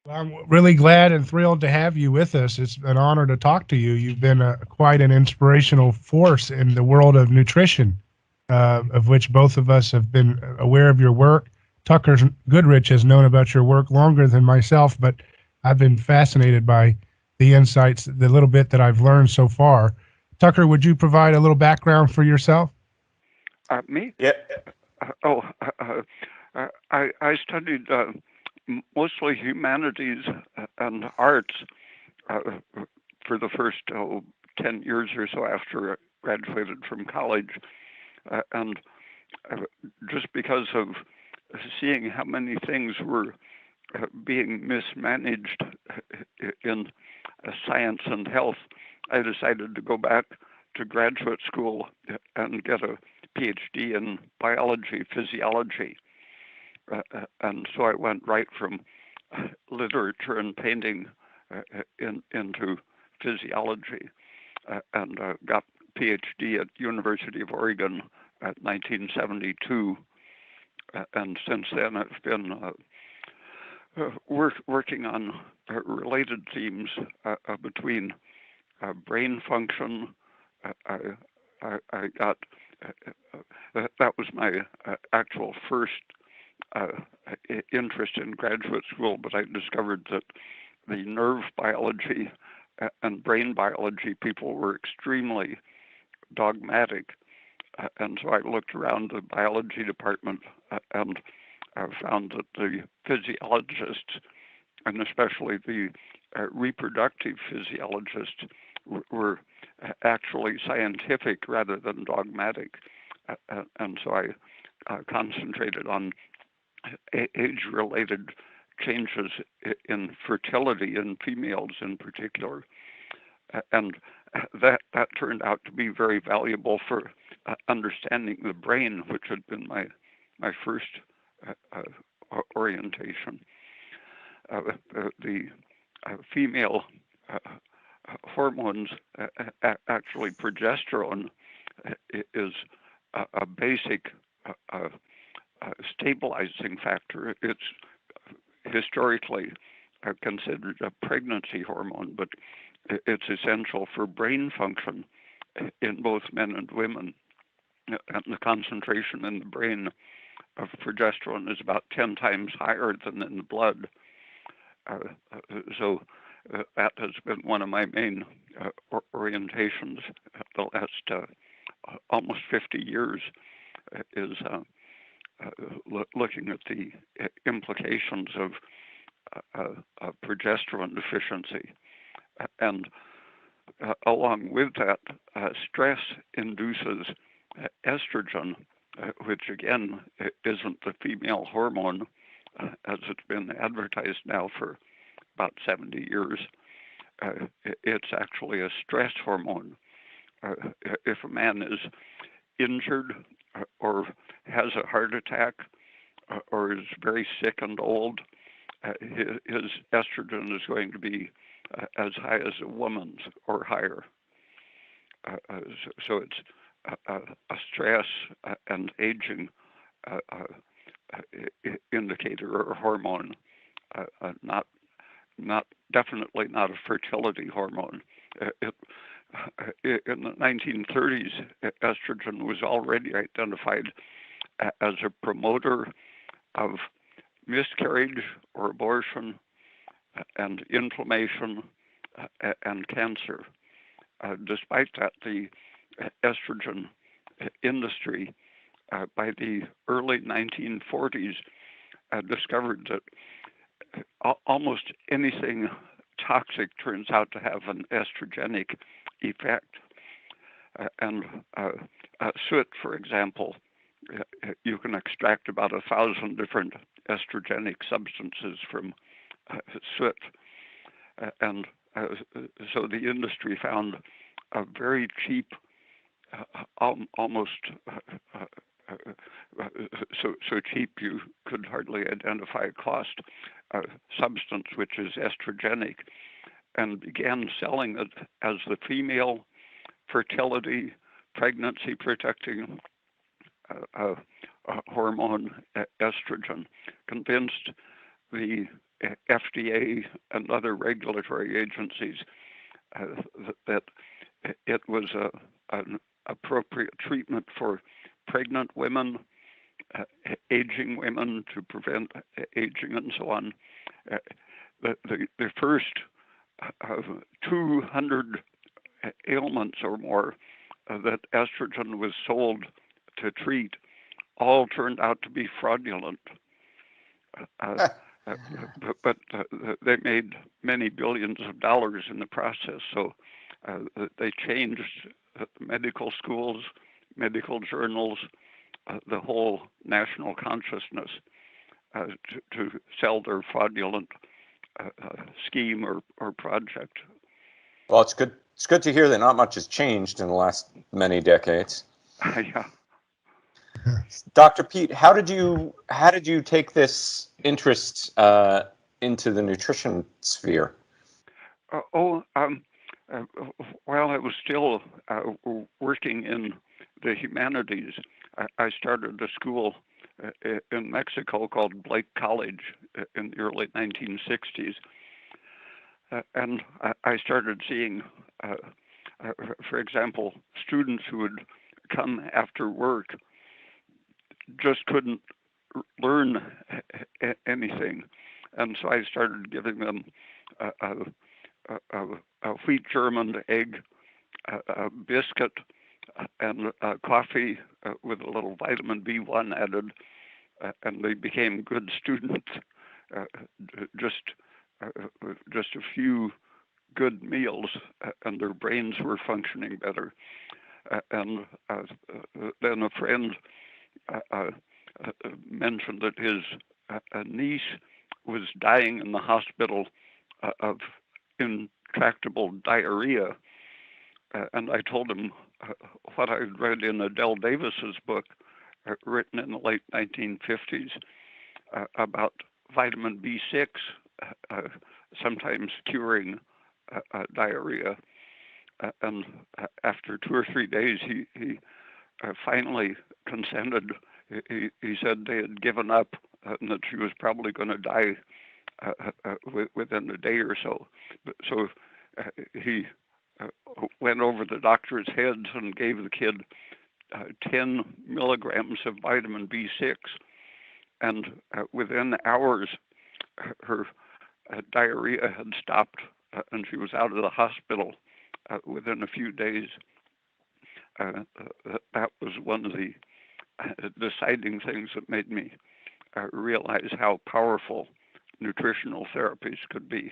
Well, I'm really glad and thrilled to have you with us. It's an honor to talk to you. You've been quite an inspirational force in the world of nutrition, of which both of us have been aware of your work. Tucker Goodrich has known about your work longer than myself, but I've been fascinated by the insights, the little bit that I've learned so far. Tucker, would you provide a little background for yourself? Me? Yeah. Oh, I studied mostly humanities and arts uh, for the first 10 years or so after I graduated from college. And just because of seeing how many things were being mismanaged in science and health, I decided to go back to graduate school and get a PhD in biology, physiology. And so I went right from literature and painting into physiology and got PhD at University of Oregon at 1972. And since then, I've been working on related themes between brain function. I, I got that was my actual first uh, interest in graduate school, but I discovered that the nerve biology and brain biology people were extremely dogmatic. And so I looked around the biology department and found that the physiologists, and especially the reproductive physiologists, were actually scientific rather than dogmatic. And so I concentrated on age-related changes in fertility in females in particular, and that turned out to be very valuable for understanding the brain, which had been my first orientation. The female hormones, actually progesterone, is a basic stabilizing factor. It's historically considered a pregnancy hormone, but it's essential for brain function in both men and women. And the concentration in the brain of progesterone is about 10 times higher than in the blood. Uh, so that has been one of my main orientations the last almost 50 years is looking at the implications of progesterone deficiency. And along with that, stress induces estrogen, which again isn't the female hormone as it's been advertised now for about 70 years. It's actually a stress hormone. If a man is injured or has a heart attack or is very sick and old, his estrogen is going to be as high as a woman's or higher. So it's a stress and aging indicator or hormone, not definitely not a fertility hormone. It, in the 1930s, estrogen was already identified as a promoter of miscarriage or abortion and inflammation and cancer. Despite that, the estrogen industry by the early 1940s discovered that almost anything toxic turns out to have an estrogenic effect. And soot, for example, you can extract about 1,000 different estrogenic substances from soot. And so the industry found a very cheap, almost so cheap you could hardly identify a cost, substance which is estrogenic, and began selling it as the female fertility, pregnancy protecting hormone estrogen, convinced the FDA and other regulatory agencies that it was an appropriate treatment for pregnant women, aging women to prevent aging and so on. The first 200 ailments or more that estrogen was sold to treat all turned out to be fraudulent. But they made many billions of dollars in the process. So they changed medical schools, medical journals, the whole national consciousness to sell their fraudulent scheme or project. Well, it's good. It's good to hear that not much has changed in the last many decades. Yeah. Dr. Peat, how did you take this interest into the nutrition sphere? While I was still working in the humanities, I started a school in Mexico called Blake College in the early 1960s. And I started seeing, for example, students who would come after work just couldn't learn anything. And so I started giving them a wheat german egg, a biscuit, and coffee with a little vitamin B1 added, and they became good students. Just a few good meals, and their brains were functioning better. And then a friend mentioned that his niece was dying in the hospital of intractable diarrhea. And I told him what I had read in Adele Davis's book, written in the late 1950s, about vitamin B6 sometimes curing diarrhea. And after 2 or 3 days, he finally consented. He said they had given up and that she was probably going to die within a day or so. So he went over the doctor's heads and gave the kid 10 milligrams of vitamin B6. And within hours, her diarrhea had stopped and she was out of the hospital within a few days. That was one of the deciding things that made me realize how powerful nutritional therapies could be.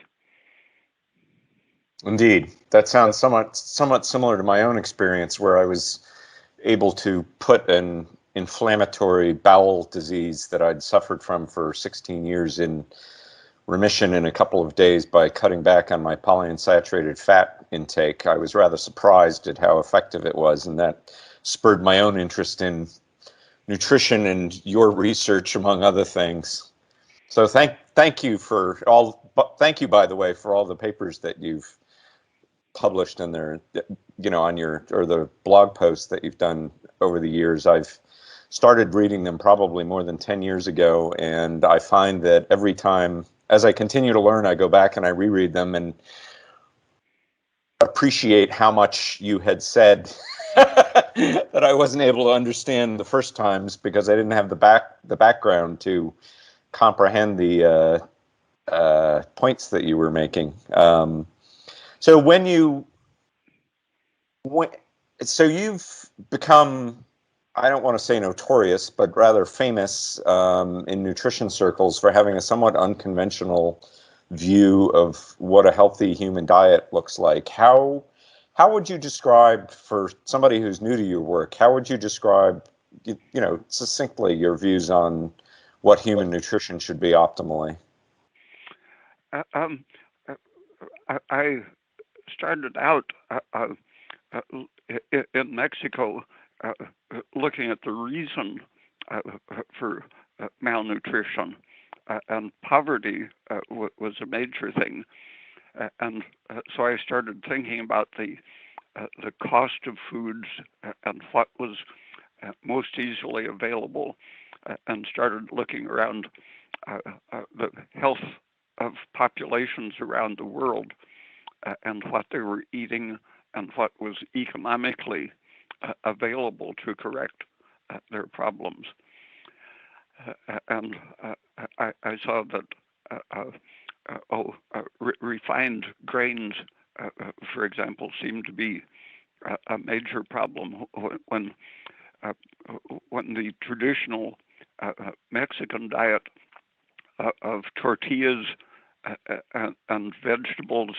Indeed, that sounds somewhat similar to my own experience, where I was able to put an inflammatory bowel disease that I'd suffered from for 16 years in remission in a couple of days by cutting back on my polyunsaturated fat intake. I was rather surprised at how effective it was, and that spurred my own interest in nutrition and your research, among other things. So thank you for all. Thank you, by the way, for all the papers that you've published in there, on the blog posts that you've done over the years. I've started reading them probably more than 10 years ago, and I find that every time, as I continue to learn, I go back and I reread them and appreciate how much you had said that I wasn't able to understand the first times because I didn't have the background to comprehend the points that you were making. So you've become, I don't want to say notorious, but rather famous in nutrition circles for having a somewhat unconventional view of what a healthy human diet looks like. How would you describe, for somebody who's new to your work, how would you describe, succinctly your views on what human nutrition should be optimally? I started out in Mexico looking at the reason for malnutrition, and poverty was a major thing. And so I started thinking about the cost of foods and what was most easily available, and started looking around the health of populations around the world and what they were eating and what was economically available to correct their problems. And I saw that refined grains, for example, seemed to be a major problem when the traditional Mexican diet of tortillas and vegetables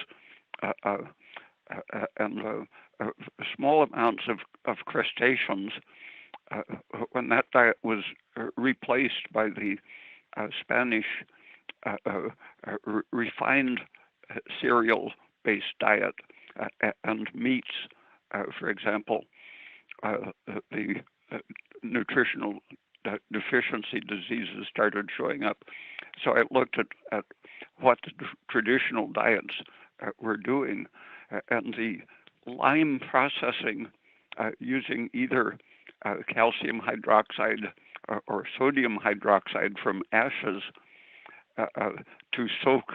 and small amounts of crustaceans, when that diet was replaced by the Spanish refined cereal-based diet and meats, for example, the nutritional deficiency diseases started showing up. So I looked at what the traditional diets were doing, and the lime processing using either calcium hydroxide or sodium hydroxide from ashes to soak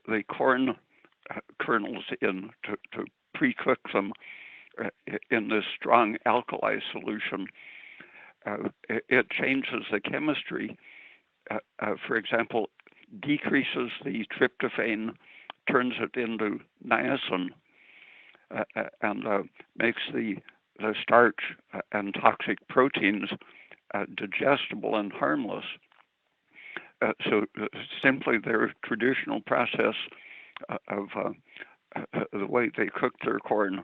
the corn kernels in to pre-cook them in this strong alkali solution. It changes the chemistry. For example, decreases the tryptophan, turns it into niacin, and makes the starch and toxic proteins digestible and harmless. So simply their traditional process of the way they cooked their corn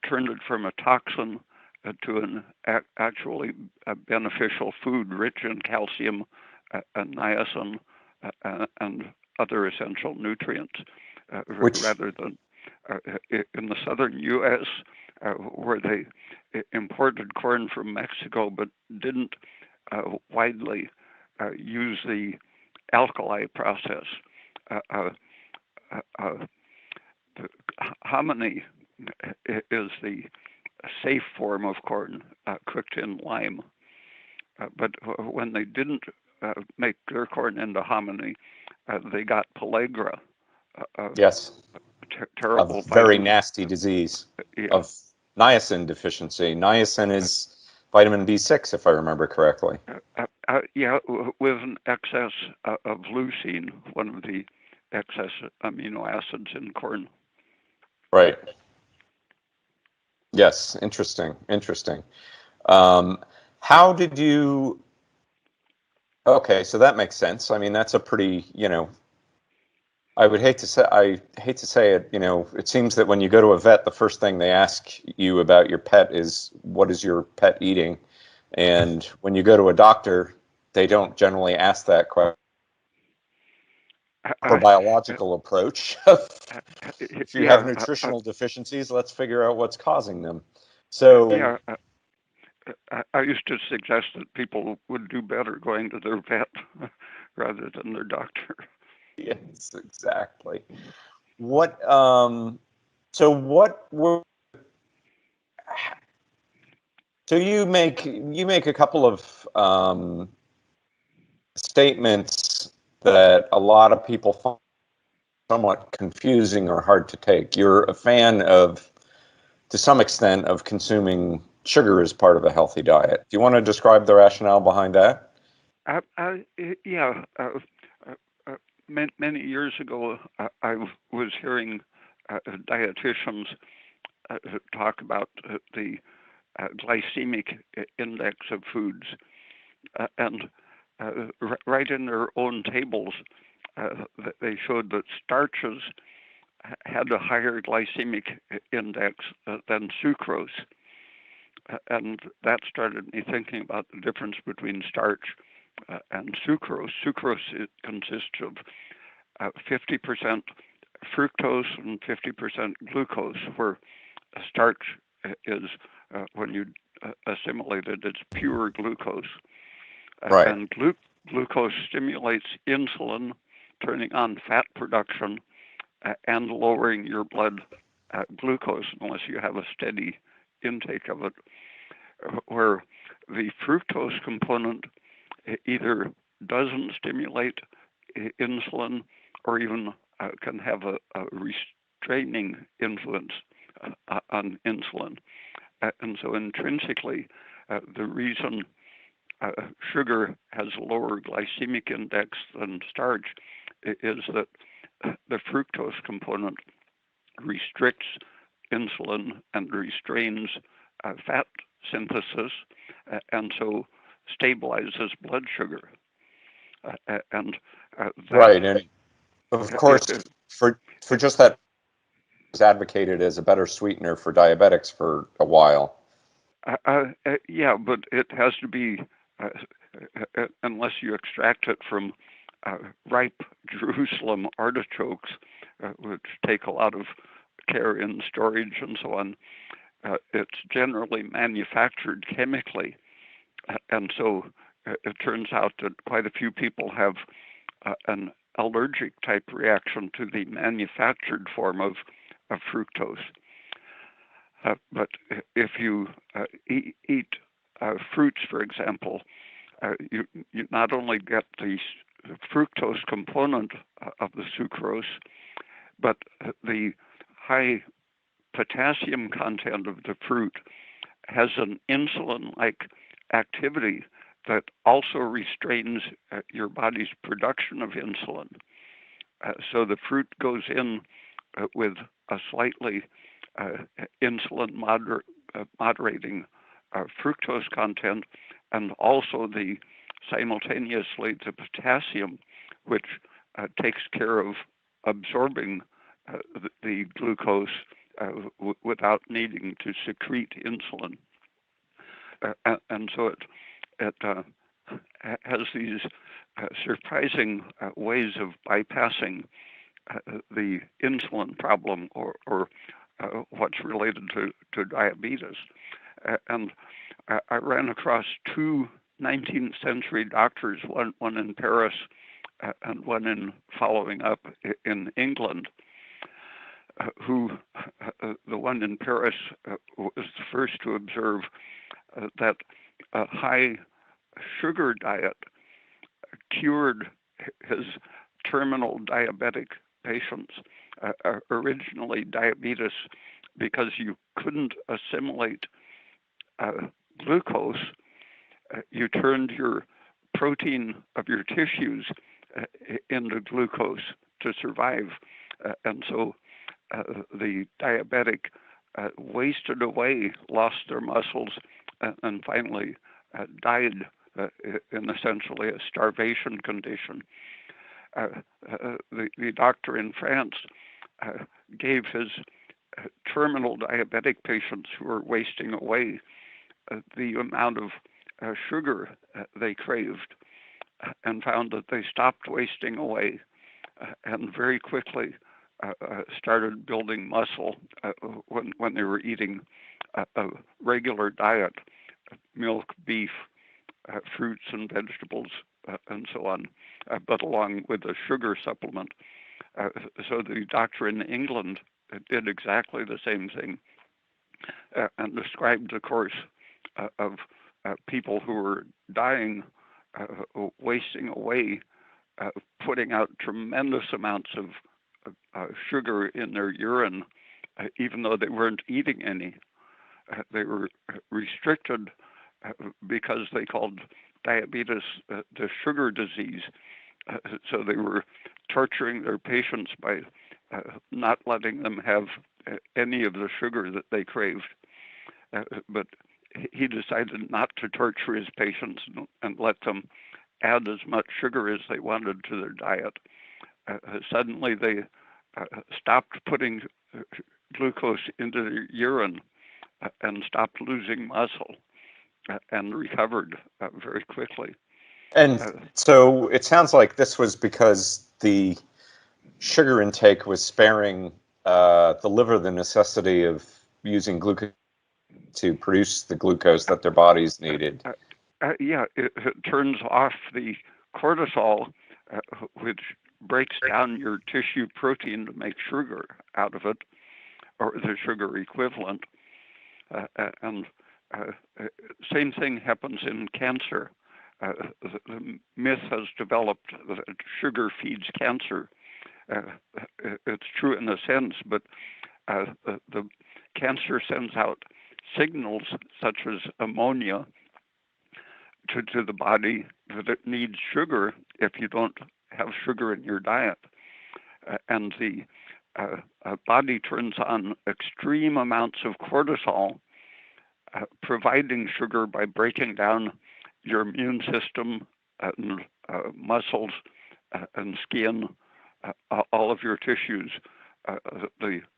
turned it from a toxin to an actually beneficial food rich in calcium and niacin and other essential nutrients, rather than in the southern U.S. Where they imported corn from Mexico but didn't widely use the alkali process. Hominy is the safe form of corn cooked in lime. But when they didn't make their corn into hominy, they got pellagra. Yes. Terrible. A very nasty disease of niacin deficiency. Niacin is vitamin B6, if I remember correctly. Yeah, with an excess of leucine, one of the excess amino acids in corn. Right. Yes, interesting. How did you? Okay, so that makes sense. I mean, that's a pretty, I hate to say it, it seems that when you go to a vet, the first thing they ask you about your pet is, what is your pet eating? And when you go to a doctor, they don't generally ask that question. A biological approach. If you have nutritional deficiencies, let's figure out what's causing them. So I used to suggest that people would do better going to their vet rather than their doctor. Yes, exactly. So you make a couple of statements that a lot of people find somewhat confusing or hard to take. You're a fan of, to some extent, of consuming sugar as part of a healthy diet. Do you want to describe the rationale behind that? Many years ago, I was hearing dietitians talk about the glycemic index of foods, and right in their own tables, they showed that starches had a higher glycemic index than sucrose. And that started me thinking about the difference between starch and sucrose. Sucrose consists of 50% fructose and 50% glucose, where starch is, when you assimilate it, it's pure glucose. Right. And glucose stimulates insulin, turning on fat production and lowering your blood glucose unless you have a steady intake of it, where the fructose component either doesn't stimulate insulin or even can have a restraining influence on insulin. And so intrinsically, the reason sugar has a lower glycemic index than starch is that the fructose component restricts insulin and restrains fat synthesis, and so stabilizes blood sugar. Right, and of course, for just that, was advocated as a better sweetener for diabetics for a while. Yeah, but it has to be, unless you extract it from ripe Jerusalem artichokes, which take a lot of care in storage and so on. It's generally manufactured chemically, and so it turns out that quite a few people have an allergic type reaction to the manufactured form of fructose. But if you eat fruits, for example, you not only get the fructose component of the sucrose, but the high potassium content of the fruit has an insulin-like activity that also restrains your body's production of insulin. So the fruit goes in with a slightly insulin moderating fructose content, and also simultaneously the potassium, which takes care of absorbing the glucose without needing to secrete insulin. And so it has these surprising ways of bypassing the insulin problem or what's related to diabetes. And I ran across two 19th century doctors, one in Paris and one in following up in England, who the one in Paris was the first to observe that a high sugar diet cured his terminal diabetic patients, originally diabetes, because you couldn't assimilate glucose. You turned your protein of your tissues into glucose to survive. And so the diabetic wasted away, lost their muscles, and finally died in essentially a starvation condition. The doctor in France gave his terminal diabetic patients who were wasting away the amount of sugar they craved, and found that they stopped wasting away and very quickly started building muscle when they were eating a regular diet, milk, beef, fruits and vegetables, and so on, but along with a sugar supplement. So the doctor in England did exactly the same thing and described the course of people who were dying, wasting away, putting out tremendous amounts of sugar in their urine, even though they weren't eating any. They were restricted because they called diabetes the sugar disease. So they were torturing their patients by not letting them have any of the sugar that they craved. But he decided not to torture his patients and let them add as much sugar as they wanted to their diet. Suddenly they stopped putting glucose into their urine and stopped losing muscle and recovered very quickly. And so it sounds like this was because the sugar intake was sparing the liver the necessity of using glucose to produce the glucose that their bodies needed. Yeah, it turns off the cortisol, which breaks down your tissue protein to make sugar out of it, or the sugar equivalent. And same thing happens in cancer. The myth has developed that sugar feeds cancer, it's true in a sense, but the cancer sends out signals such as ammonia to the body that it needs sugar if you don't have sugar in your diet. And the body turns on extreme amounts of cortisol, providing sugar by breaking down your immune system and muscles and skin, all of your tissues,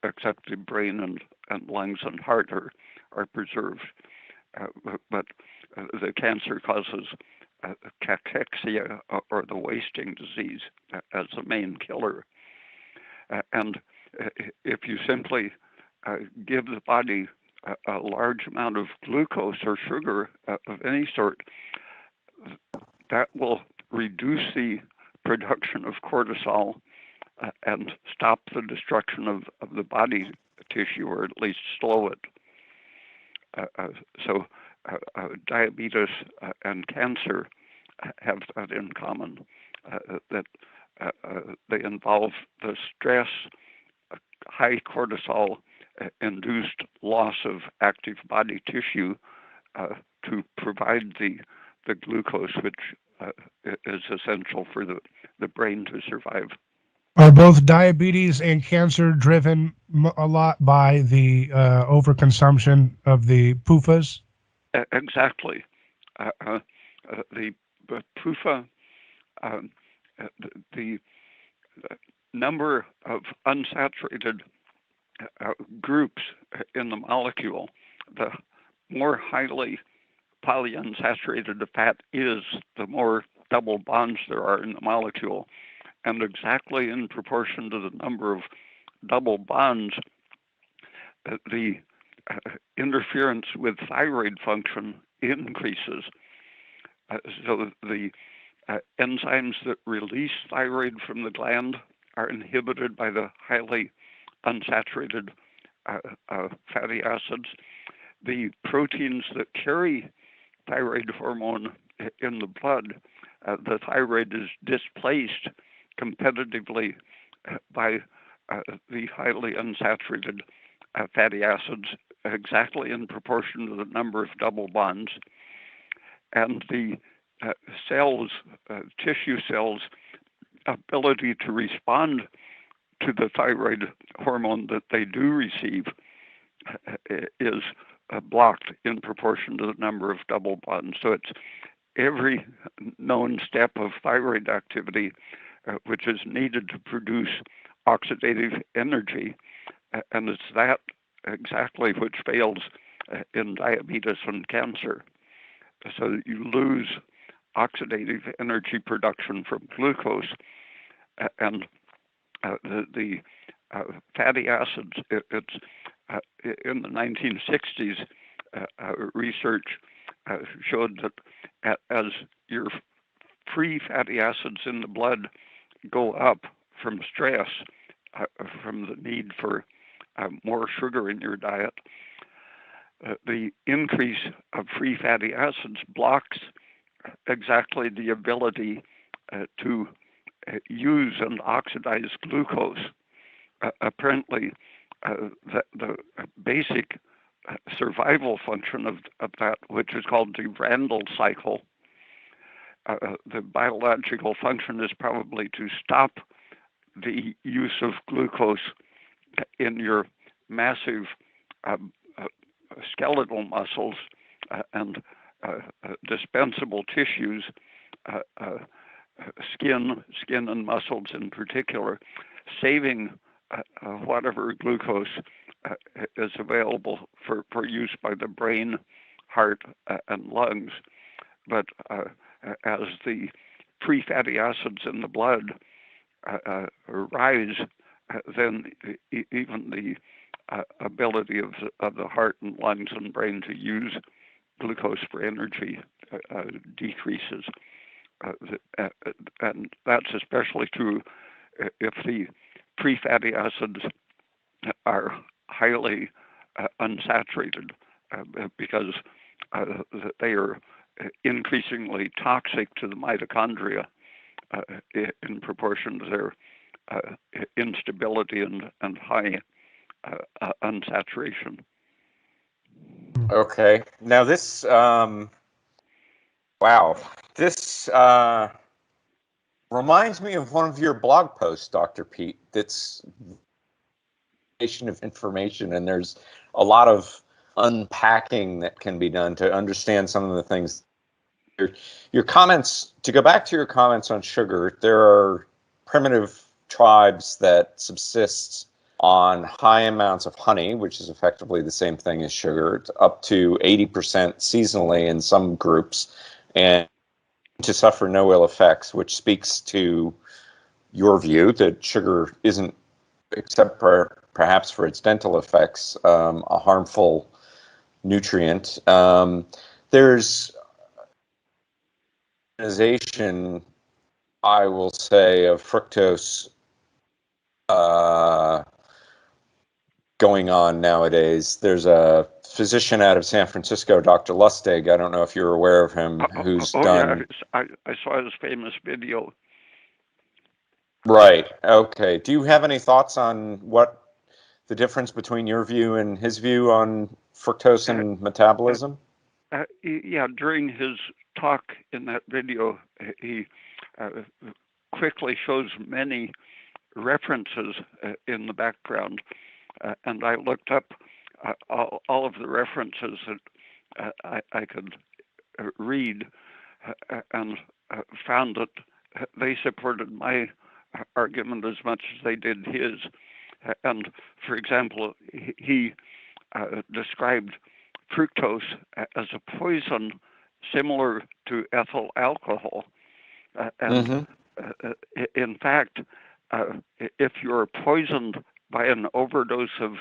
except the brain and lungs and heart are preserved. But the cancer causes cachexia, or the wasting disease, as the main killer. And if you simply give the body a large amount of glucose or sugar of any sort, that will reduce the production of cortisol and stop the destruction of the body tissue, or at least slow it. So diabetes and cancer have that in common, that they involve the stress, high cortisol induced loss of active body tissue to provide the glucose, which is essential for the brain to survive. Are both diabetes and cancer driven a lot by the overconsumption of the PUFAs? Exactly. The PUFA, the number of unsaturated groups in the molecule, the more highly polyunsaturated the fat is, the more double bonds there are in the molecule. And exactly in proportion to the number of double bonds, the interference with thyroid function increases. So the enzymes that release thyroid from the gland are inhibited by the highly unsaturated fatty acids. The proteins that carry thyroid hormone in the blood, the thyroid is displaced competitively by the highly unsaturated fatty acids, exactly in proportion to the number of double bonds. And the cells, tissue cells, ability to respond to the thyroid hormone that they do receive is blocked in proportion to the number of double bonds. So it's every known step of thyroid activity which is needed to produce oxidative energy, and it's that exactly which fails in diabetes and cancer. So you lose oxidative energy production from glucose, and the fatty acids, it's in the 1960s, research showed that as your free fatty acids in the blood go up from stress, from the need for more sugar in your diet, the increase of free fatty acids blocks exactly the ability to use and oxidize glucose. Apparently, the basic survival function of that, which is called the Randall cycle, the biological function is probably to stop the use of glucose in your massive skeletal muscles and dispensable tissues, skin and muscles in particular, saving whatever glucose is available for use by the brain, heart, and lungs. But as the free fatty acids in the blood rise, then even the ability of the heart and lungs and brain to use glucose for energy decreases. And that's especially true if the free fatty acids are highly unsaturated, because they are increasingly toxic to the mitochondria in proportion to their instability and high unsaturation. Okay. Now this, wow, this reminds me of one of your blog posts, Dr. Peat. That's of information, and there's a lot of unpacking that can be done to understand some of the things. Your comments, to go back to your comments on sugar, there are primitive tribes that subsist on high amounts of honey, which is effectively the same thing as sugar, up to 80% seasonally in some groups, and to suffer no ill effects, which speaks to your view that sugar isn't, except for perhaps for its dental effects, a harmful nutrient. There's organization, I will say, of fructose going on nowadays. There's a physician out of San Francisco, Dr. Lustig. I don't know if you're aware of him, who's done. Yeah, I saw his famous video. Right. Okay. Do you have any thoughts on what the difference between your view and his view on fructose and metabolism? Yeah, during his talk in that video, he quickly shows many references in the background, and I looked up all of the references that I could read, and found that they supported my argument as much as they did his. And for example, he described fructose as a poison similar to ethyl alcohol. And in fact, if you're poisoned by an overdose of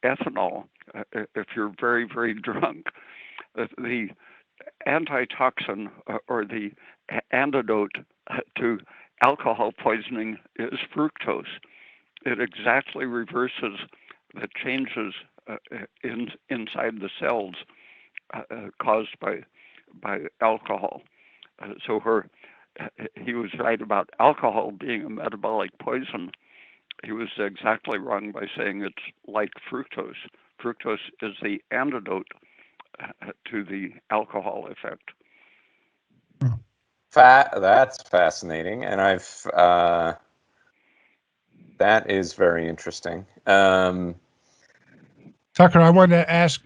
ethanol, if you're very, very drunk, the antitoxin or the antidote to alcohol poisoning is fructose. It exactly reverses the changes inside the cells caused by alcohol. So he was right about alcohol being a metabolic poison. He was exactly wrong by saying it's like fructose. Fructose is the antidote to the alcohol effect. That's fascinating, and that is very interesting. Tucker, I wanted to ask,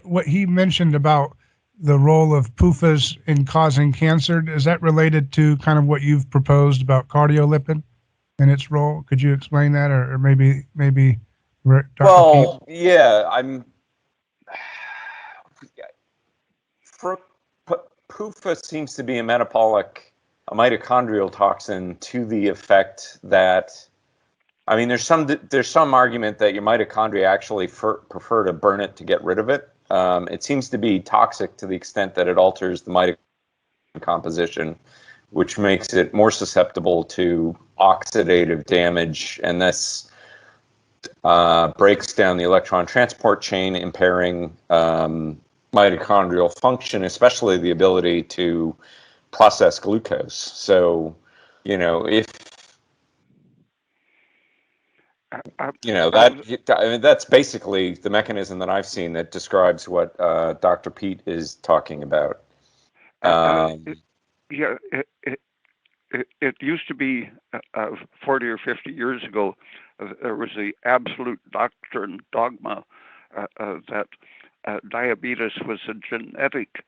what he mentioned about the role of PUFAs in causing cancer. Is that related to kind of what you've proposed about cardiolipin and its role? Could you explain that, or maybe Dr. Well, Peat? yeah, PUFA seems to be a mitochondrial toxin to the effect that, I mean, there's some argument that your mitochondria actually prefer to burn it to get rid of it. It seems to be toxic to the extent that it alters the mitochondrial composition, which makes it more susceptible to oxidative damage, and this breaks down the electron transport chain, impairing mitochondrial function, especially the ability to process glucose. So, that's basically the mechanism that I've seen that describes what Dr. Peat is talking about. Yeah, it used to be 40 or 50 years ago, there was the absolute dogma that diabetes was a genetic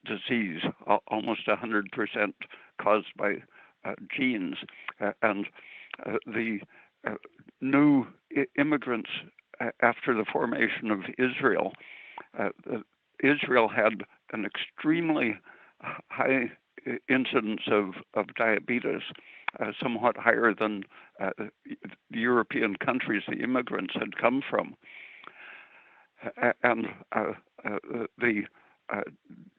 disease, almost 100% caused by genes. And the new immigrants after the formation of Israel, Israel had an extremely high incidence of diabetes, somewhat higher than the European countries the immigrants had come from. And the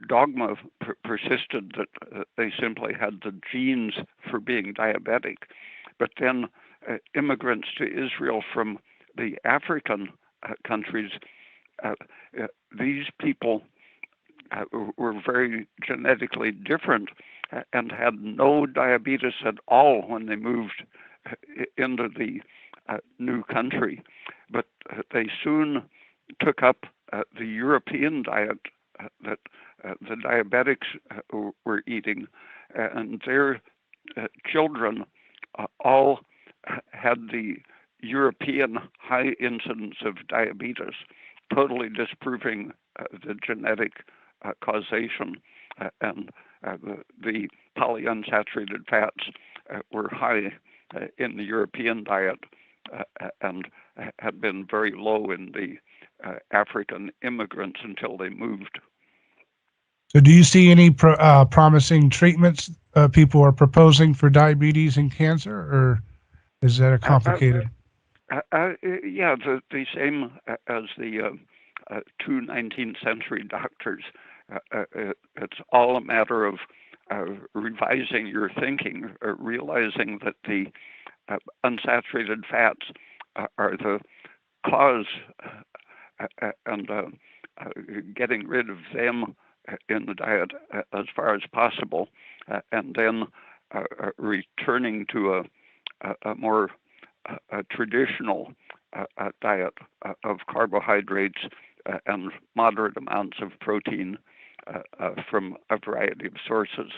dogma persisted that they simply had the genes for being diabetic. But then immigrants to Israel from the African countries, these people were very genetically different and had no diabetes at all when they moved into the new country, but they soon took up the European diet that the diabetics were eating, and their children all had the European high incidence of diabetes, totally disproving the genetic causation, and the polyunsaturated fats were high in the European diet and had been very low in the African immigrants until they moved. So do you see any promising treatments people are proposing for diabetes and cancer, or is that a complicated? Yeah, the same as the two 19th century doctors. It's all a matter of revising your thinking, realizing that the unsaturated fats are the cause, and getting rid of them in the diet as far as possible, and then returning to a more traditional diet of carbohydrates and moderate amounts of protein from a variety of sources.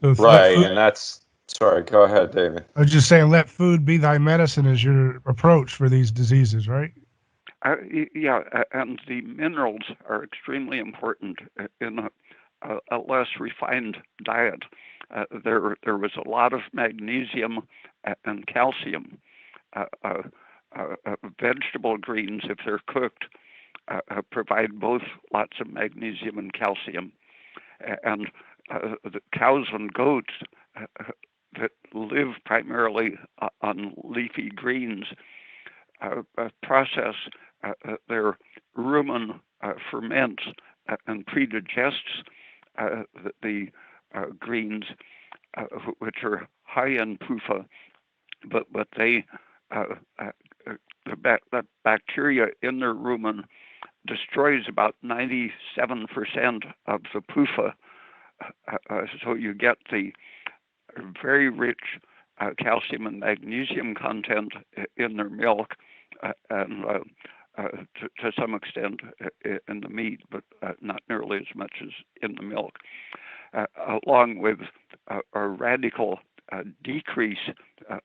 Right, and that's, sorry, go ahead, David. I was just saying, let food be thy medicine is your approach for these diseases, right? Yeah, and the minerals are extremely important in a less refined diet. There was a lot of magnesium and calcium. Vegetable greens, if they're cooked, provide both lots of magnesium and calcium. And the cows and goats that live primarily on leafy greens process their rumen ferments and predigests the greens, which are high in PUFA, but they the bacteria in their rumen destroys about 97% of the PUFA, so you get the very rich calcium and magnesium content in their milk, and to some extent in the meat, but not nearly as much as in the milk, along with a radical decrease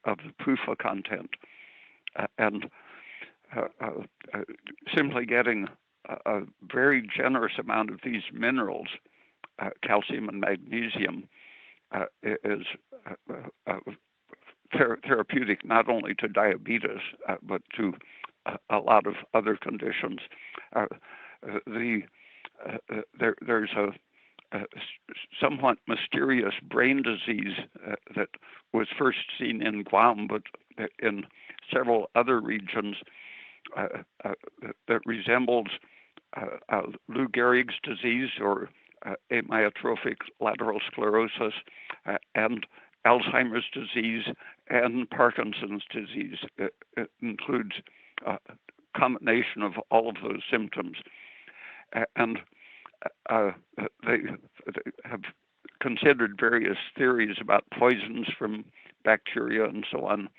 of the PUFA content, and simply getting a very generous amount of these minerals, calcium and magnesium, is therapeutic not only to diabetes, but to a lot of other conditions. There's a somewhat mysterious brain disease that was first seen in Guam, but in several other regions, that resembles Lou Gehrig's disease, or amyotrophic lateral sclerosis, and Alzheimer's disease and Parkinson's disease. It includes a combination of all of those symptoms. And they have considered various theories about poisons from bacteria and so on,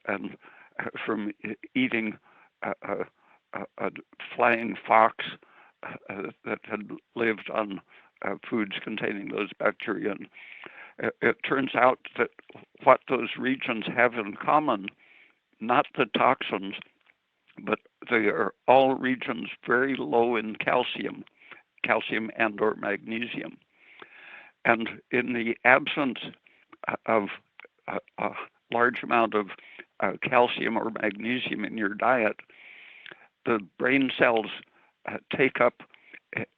and from eating a flying fox that had lived on foods containing those bacteria. And it turns out that what those regions have in common, not the toxins, but they are all regions very low in calcium and or magnesium. And in the absence of a large amount of calcium or magnesium in your diet, the brain cells take up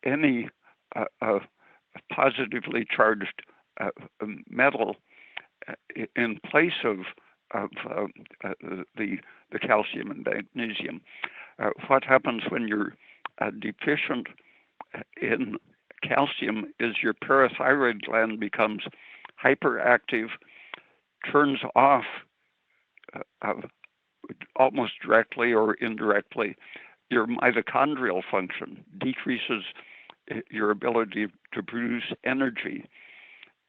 any positively charged metal in place of the calcium and magnesium. What happens when you're deficient in calcium is your parathyroid gland becomes hyperactive, turns off almost directly or indirectly your mitochondrial function, decreases your ability to produce energy,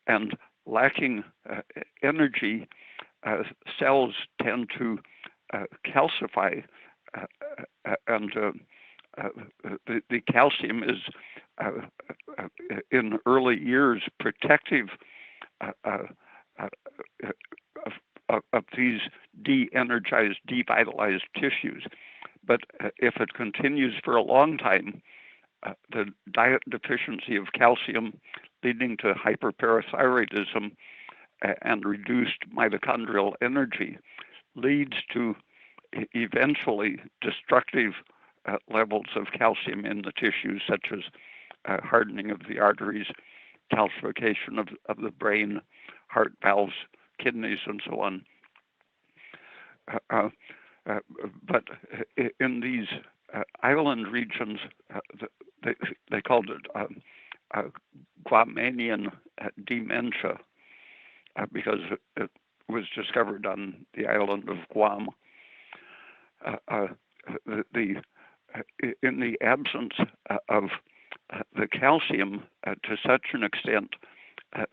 and lacking energy, cells tend to calcify, and the calcium is in early years protective of these de-energized, devitalized tissues. But if it continues for a long time, the diet deficiency of calcium leading to hyperparathyroidism and reduced mitochondrial energy leads to eventually destructive levels of calcium in the tissues, such as hardening of the arteries, calcification of the brain, heart valves, kidneys, and so on. But in these island regions, they called it Guamanian dementia because it was discovered on the island of Guam. In the absence of the calcium to such an extent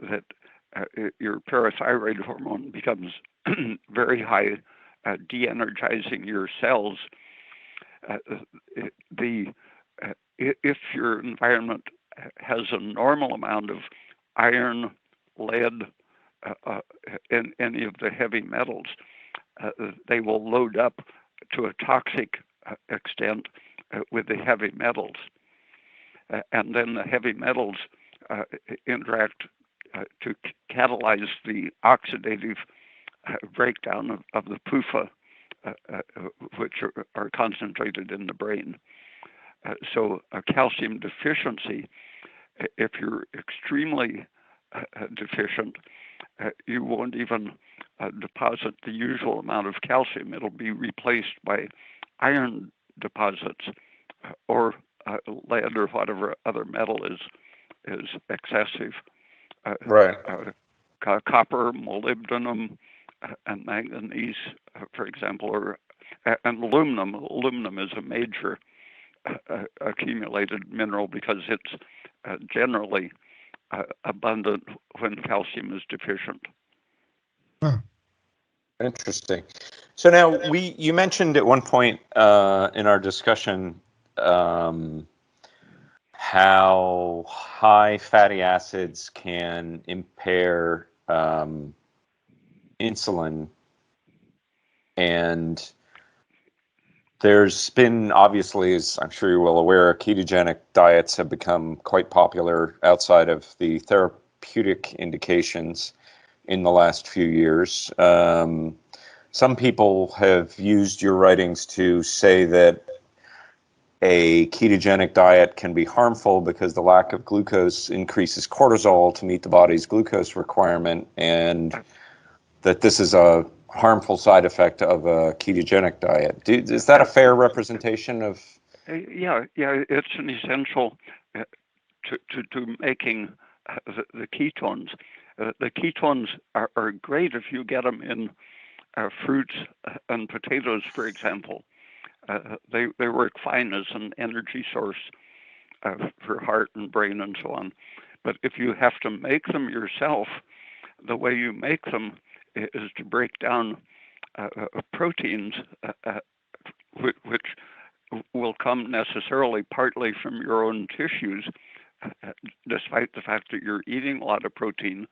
that your parathyroid hormone becomes very high, de-energizing your cells. If your environment has a normal amount of iron, lead, and any of the heavy metals, they will load up to a toxic extent with the heavy metals. And then the heavy metals interact to catalyze the oxidative breakdown of the PUFA, which are concentrated in the brain. So a calcium deficiency, if you're extremely deficient, you won't even deposit the usual amount of calcium. It'll be replaced by iron deposits or lead or whatever other metal is excessive. Right. Copper, molybdenum, and manganese, for example, and aluminum. Aluminum is a major accumulated mineral because it's generally abundant when calcium is deficient. Huh. Interesting. So now you mentioned at one point in our discussion how high fatty acids can impair insulin, and there's been, obviously, as I'm sure you're well aware, ketogenic diets have become quite popular outside of the therapeutic indications in the last few years. Some people have used your writings to say that a ketogenic diet can be harmful because the lack of glucose increases cortisol to meet the body's glucose requirement, and that this is a harmful side effect of a ketogenic diet. Is that a fair representation of? Yeah, it's an essential to making the ketones. The ketones are great if you get them in fruits and potatoes, for example. They work fine as an energy source for heart and brain and so on. But if you have to make them yourself, the way you make them is to break down proteins, which will come necessarily partly from your own tissues, despite the fact that you're eating a lot of protein.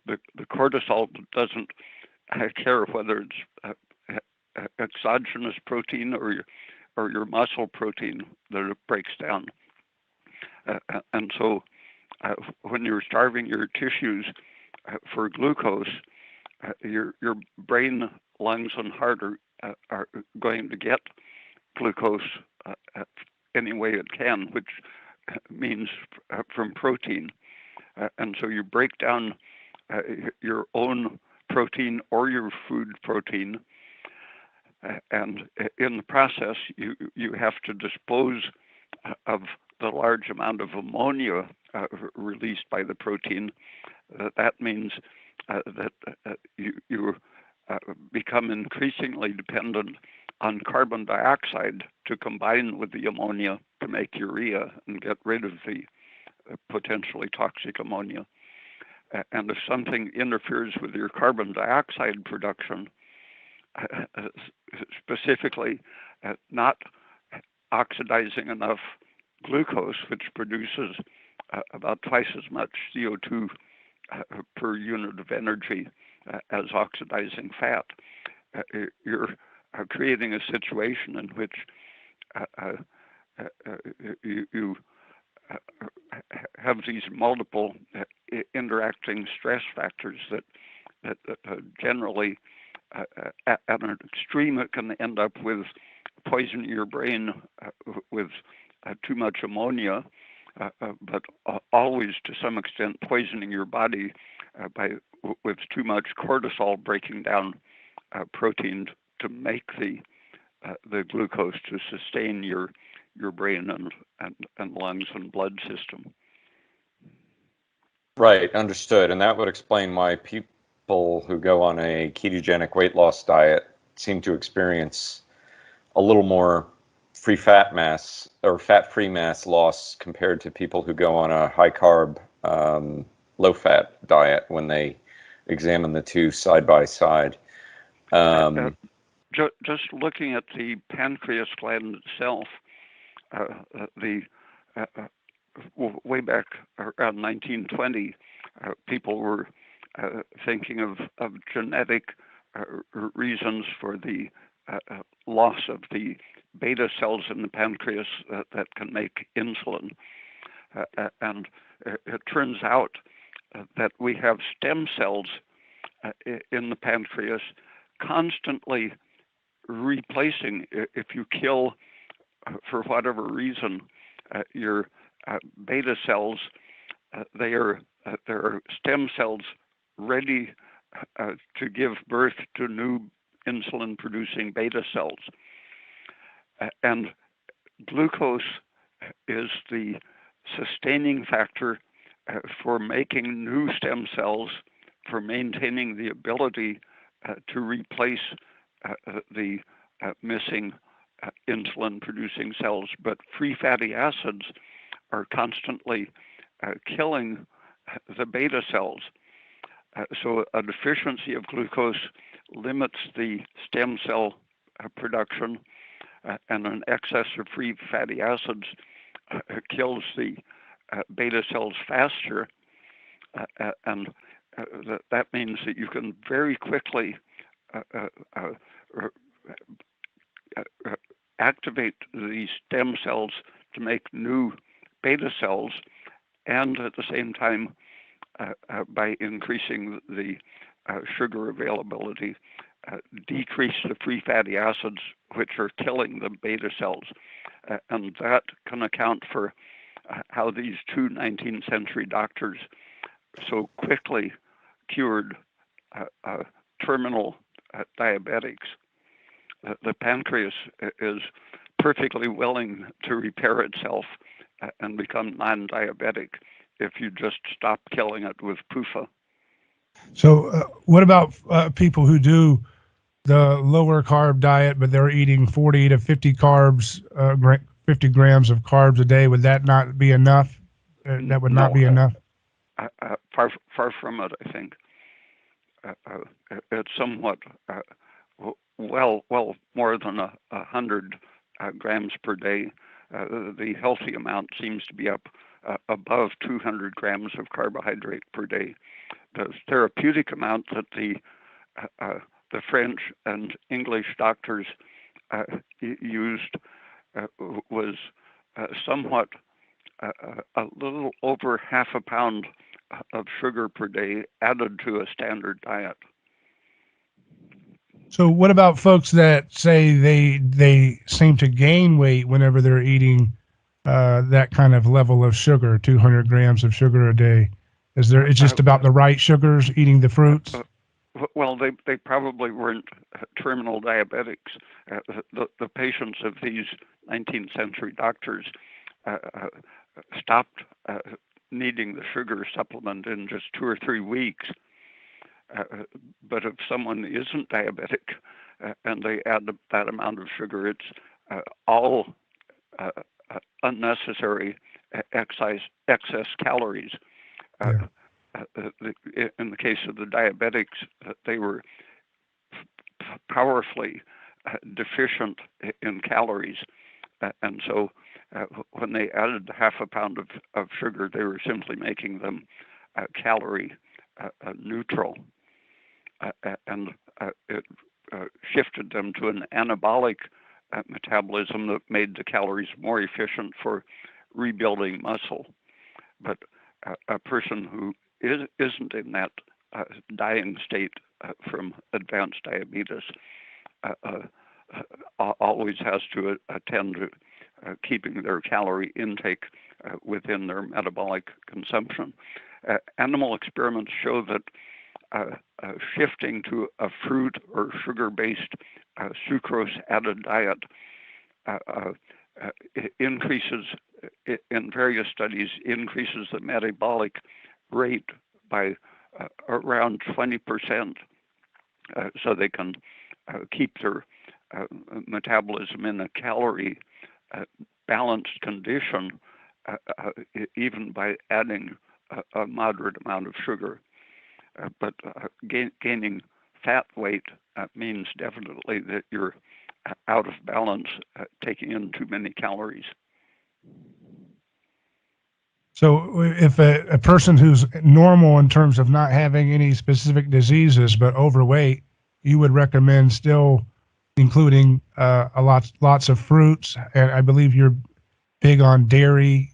The cortisol doesn't care whether it's exogenous protein or your muscle protein that it breaks down. And so when you're starving your tissues for glucose, your brain, lungs, and heart are going to get glucose any way it can, which means from protein. And so you break down your own protein or your food protein, and in the process, you have to dispose of the large amount of ammonia released by the protein. That means that you become increasingly dependent on carbon dioxide to combine with the ammonia to make urea and get rid of the potentially toxic ammonia. And if something interferes with your carbon dioxide production, specifically not oxidizing enough glucose, which produces about twice as much CO2 per unit of energy as oxidizing fat, you're creating a situation in which you have these multiple interacting stress factors that generally, at an extreme, it can end up with poisoning your brain with too much ammonia, but always to some extent poisoning your body with too much cortisol breaking down protein to make the glucose to sustain your brain and lungs and blood system. Right, understood. And that would explain why people who go on a ketogenic weight loss diet seem to experience a little more free fat mass or fat-free mass loss compared to people who go on a high-carb, low-fat diet when they examine the two side by side. Just looking at the pancreas gland itself, way back around 1920, people were thinking of genetic reasons for the loss of the beta cells in the pancreas that can make insulin. And it turns out that we have stem cells in the pancreas constantly replacing. If you kill, for whatever reason, your beta cells, there are stem cells ready to give birth to new insulin-producing beta cells. And glucose is the sustaining factor for making new stem cells, for maintaining the ability to replace the missing insulin-producing cells. But free fatty acids are constantly killing the beta cells. So a deficiency of glucose limits the stem cell production, and an excess of free fatty acids kills the beta cells faster, and that means that you can very quickly activate the stem cells to make new beta cells, and at the same time, by increasing the sugar availability, decrease the free fatty acids which are killing the beta cells. And that can account for how these two 19th century doctors so quickly cured terminal diabetics. The pancreas is perfectly willing to repair itself and become non-diabetic if you just stop killing it with PUFA. So what about people who do the lower carb diet, but they're eating 40 to 50 carbs, 50 grams of carbs a day? Would that not be enough? That would not be enough? Far from it, I think. It's somewhat well more than 100 grams per day. The healthy amount seems to be up above 200 grams of carbohydrate per day. The therapeutic amount that the French and English doctors used was somewhat a little over half a pound of sugar per day added to a standard diet. So what about folks that say they seem to gain weight whenever they're eating that kind of level of sugar, 200 grams of sugar a day? It's just about the right sugars, eating the fruits? Well, they probably weren't terminal diabetics. The patients of these 19th century doctors stopped needing the sugar supplement in just 2 or 3 weeks. But if someone isn't diabetic and they add that amount of sugar, it's all unnecessary excess calories. in the case of the diabetics, they were powerfully deficient in calories. And so when they added half a pound of sugar, they were simply making them calorie neutral. And it shifted them to an anabolic metabolism that made the calories more efficient for rebuilding muscle. But a person who isn't in that dying state from advanced diabetes always has to attend to keeping their calorie intake within their metabolic consumption. Animal experiments show that shifting to a fruit or sugar-based sucrose-added diet increases, in various studies, increases the metabolic rate by around 20%, so they can keep their metabolism in a calorie balanced condition, even by adding a moderate amount of sugar. But gaining fat weight means definitely that you're out of balance, taking in too many calories. So if a person who's normal in terms of not having any specific diseases but overweight, you would recommend still including lots of fruits, and I believe you're big on dairy,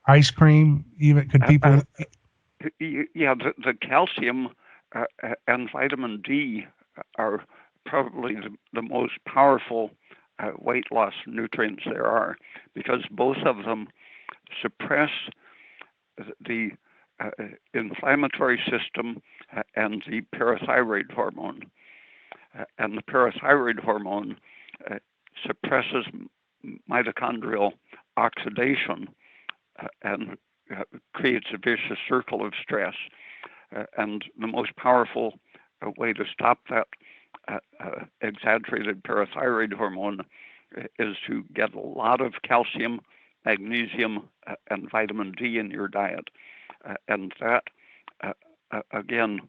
ice cream. Even could people? Yeah, the calcium and vitamin D are probably the most powerful weight loss nutrients there are, because both of them suppress the inflammatory system and the parathyroid hormone. And the parathyroid hormone suppresses mitochondrial oxidation and creates a vicious circle of stress. And the most powerful way to stop that exaggerated parathyroid hormone is to get a lot of calcium, magnesium, and vitamin D in your diet. And that, again,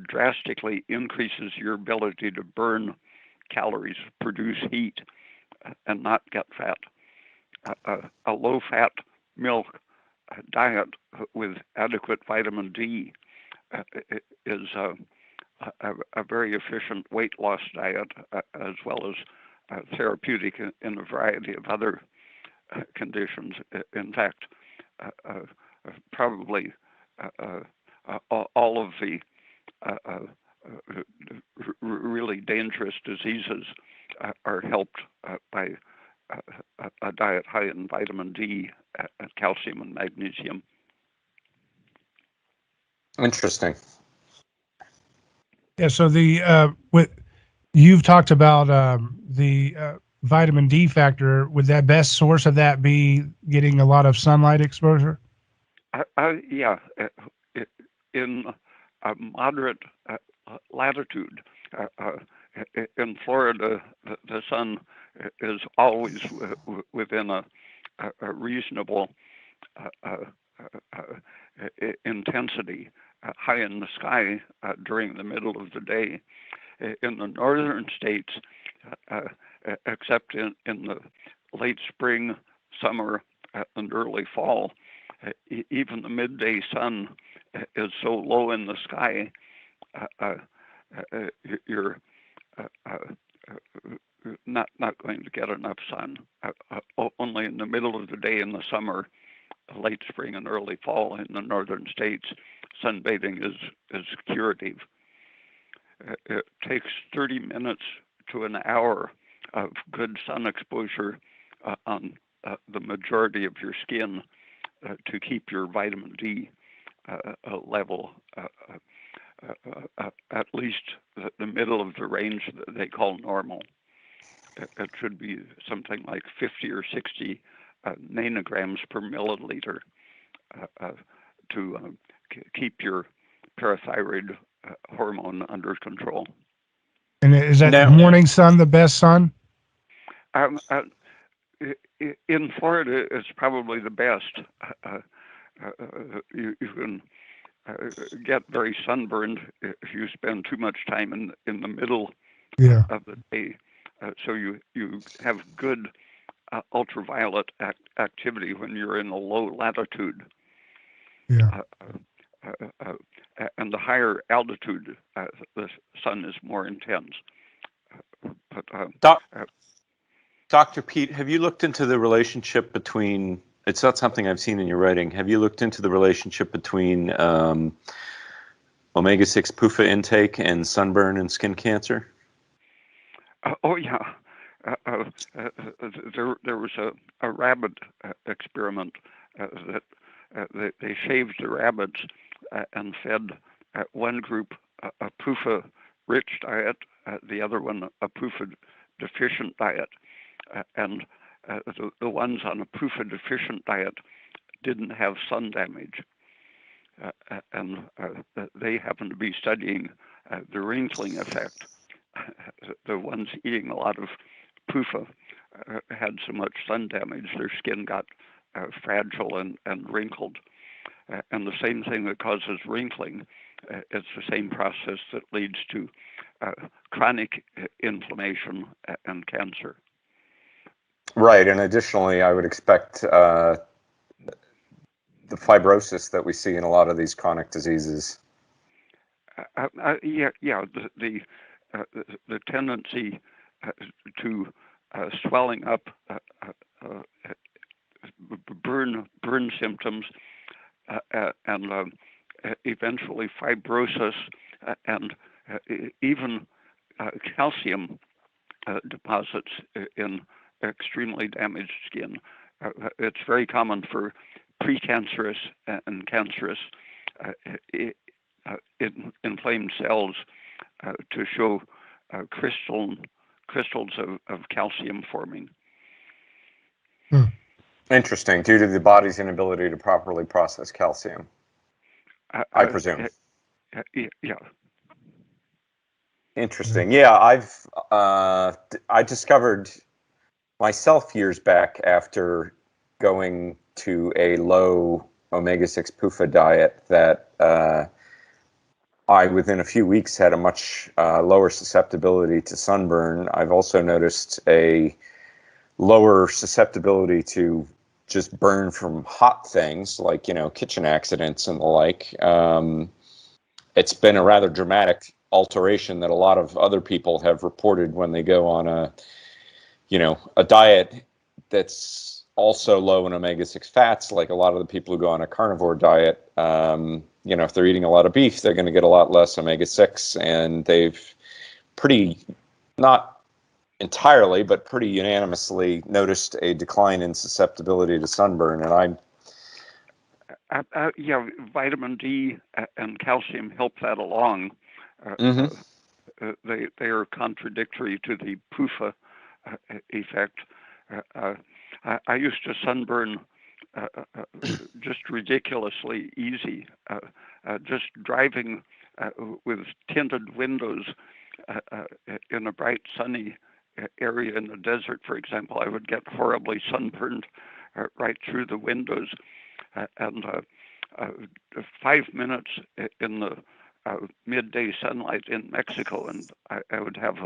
drastically increases your ability to burn calories, produce heat, and not get fat. A low-fat milk diet with adequate vitamin D is a very efficient weight loss diet, as well as therapeutic in a variety of other conditions. In fact, probably all of the really dangerous diseases are helped by a diet high in vitamin D, calcium, and magnesium. Interesting. Yeah. So you've talked about the vitamin D factor. Would that best source of that be getting a lot of sunlight exposure? Yeah. In a moderate latitude. In Florida, the sun is always within a reasonable intensity, high in the sky during the middle of the day. In the northern states, except in the late spring, summer, and early fall, even the midday sun is so low in the sky, you're not going to get enough sun. Only in the middle of the day in the summer, late spring and early fall in the northern states, sunbathing is curative. It takes 30 minutes to an hour of good sun exposure on the majority of your skin to keep your vitamin D level at least the middle of the range that they call normal. It should be something like 50 or 60 nanograms per milliliter to keep your parathyroid hormone under control. And is that morning sun the best sun? In Florida, it's probably the best. You can get very sunburned if you spend too much time in the middle Yeah. of the day. So you have good ultraviolet activity when you're in a low latitude. Yeah. And the higher altitude, the sun is more intense. But Dr. Peat, have you looked into the relationship between, it's not something I've seen in your writing, have you looked into the relationship between omega-6 PUFA intake and sunburn and skin cancer? Oh yeah, there was a rabbit experiment that they shaved the rabbits and fed one group a PUFA-rich diet, the other one a PUFA-deficient diet, and the ones on a PUFA-deficient diet didn't have sun damage, and they happened to be studying the wrinkling effect. The ones eating a lot of PUFA had so much sun damage, their skin got fragile and wrinkled. And the same thing that causes wrinkling, it's the same process that leads to chronic inflammation and cancer. Right, and additionally, I would expect the fibrosis that we see in a lot of these chronic diseases. The tendency to swelling up, burn symptoms, and eventually fibrosis, and even calcium deposits in extremely damaged skin. It's very common for precancerous and cancerous inflamed cells to show crystals of calcium forming. Interesting, due to the body's inability to properly process calcium, I presume. Yeah. Interesting. Yeah, I discovered myself years back after going to a low omega-6 PUFA diet that I, within a few weeks, had a much lower susceptibility to sunburn. I've also noticed a lower susceptibility to just burn from hot things like, kitchen accidents and the like. It's been a rather dramatic alteration that a lot of other people have reported when they go on a diet that's also low in omega-6 fats. Like a lot of the people who go on a carnivore diet, if they're eating a lot of beef, they're going to get a lot less omega-6, and they've not entirely, but pretty unanimously noticed a decline in susceptibility to sunburn. And vitamin D and calcium help that along. They are contradictory to the PUFA effect. I used to sunburn just ridiculously easy. Just driving with tinted windows in a bright sunny area in the desert, for example, I would get horribly sunburned right through the windows. And 5 minutes in the midday sunlight in Mexico, and I would have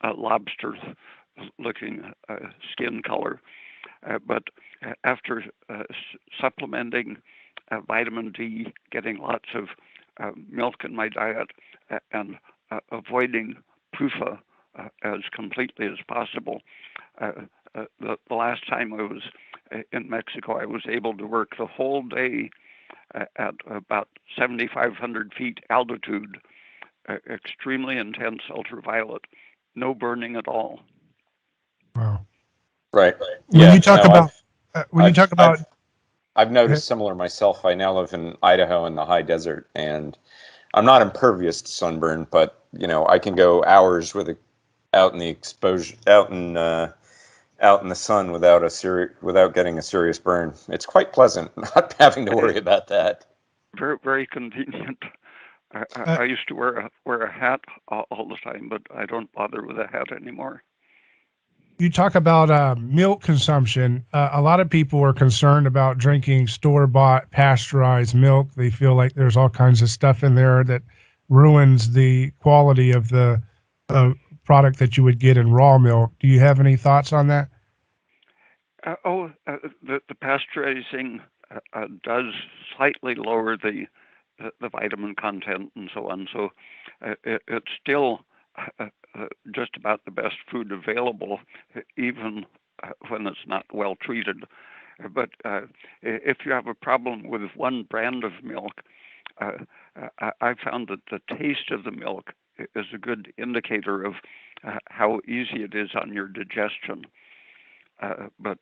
a lobster-looking skin color. But after supplementing vitamin D, getting lots of milk in my diet, and avoiding PUFA as completely as possible, the last time I was in Mexico, I was able to work the whole day at about 7,500 feet altitude, extremely intense ultraviolet, no burning at all. Wow. Right. When you talk about, I've noticed similar myself. I now live in Idaho in the high desert, and I'm not impervious to sunburn, but I can go hours out in the exposure, out in the sun without getting a serious burn. It's quite pleasant not having to worry about that. Very, very convenient. I used to wear a hat all the time, but I don't bother with a hat anymore. You talk about milk consumption. A lot of people are concerned about drinking store-bought pasteurized milk. They feel like there's all kinds of stuff in there that ruins the quality of the uh, product that you would get in raw milk. Do you have any thoughts on that? The pasteurizing does slightly lower the vitamin content and so on. So it's still just about the best food available, even when it's not well treated. But if you have a problem with one brand of milk, I found that the taste of the milk is a good indicator of how easy it is on your digestion. But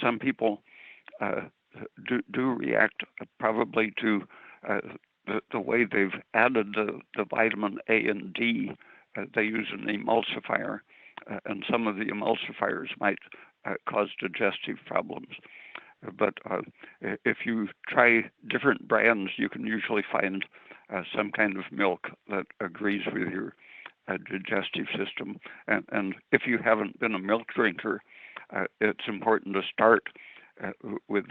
some people do react probably to the way they've added the vitamin A and D. They use an emulsifier, and some of the emulsifiers might cause digestive problems. But if you try different brands, you can usually find some kind of milk that agrees with your digestive system. And if you haven't been a milk drinker, it's important to start with,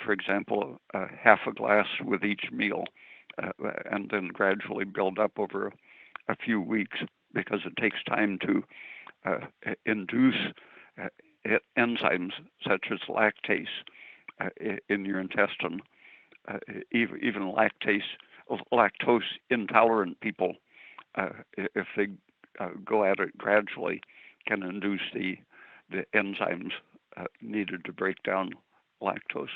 for example, half a glass with each meal, and then gradually build up over a few weeks, because it takes time to induce enzymes such as lactase in your intestine. Even lactose intolerant people, if they go at it gradually, can induce the enzymes needed to break down lactose.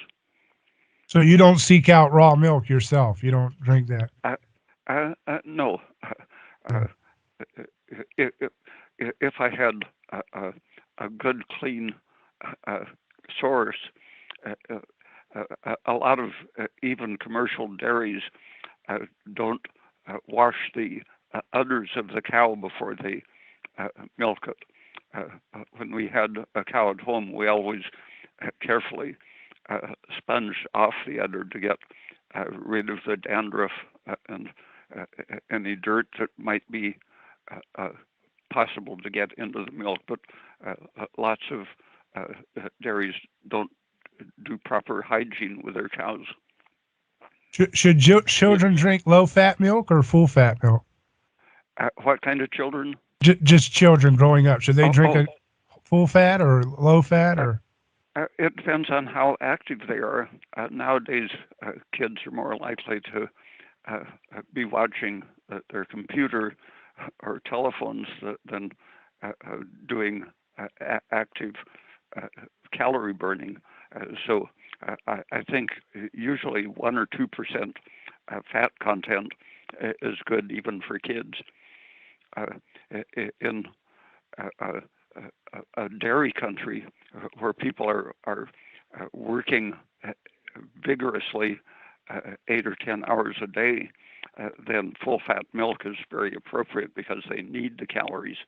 So you don't seek out raw milk yourself. You don't drink that. No. Uh, if I had a good, clean source, a lot of even commercial dairies don't wash the udders of the cow before they milk it. When we had a cow at home, we always carefully sponge off the udder to get rid of the dandruff and any dirt that might be possible to get into the milk. But lots of dairies don't do proper hygiene with their cows. Should children drink low-fat milk or full-fat milk? What kind of children? Just children growing up. Should they drink Oh, a full-fat or low-fat or? It depends on how active they are. Nowadays, kids are more likely to be watching their computer or telephones than doing active calorie burning. So I think usually 1 or 2% fat content is good even for kids. In a dairy country where people are working vigorously 8 or 10 hours a day, then full-fat milk is very appropriate because they need the calories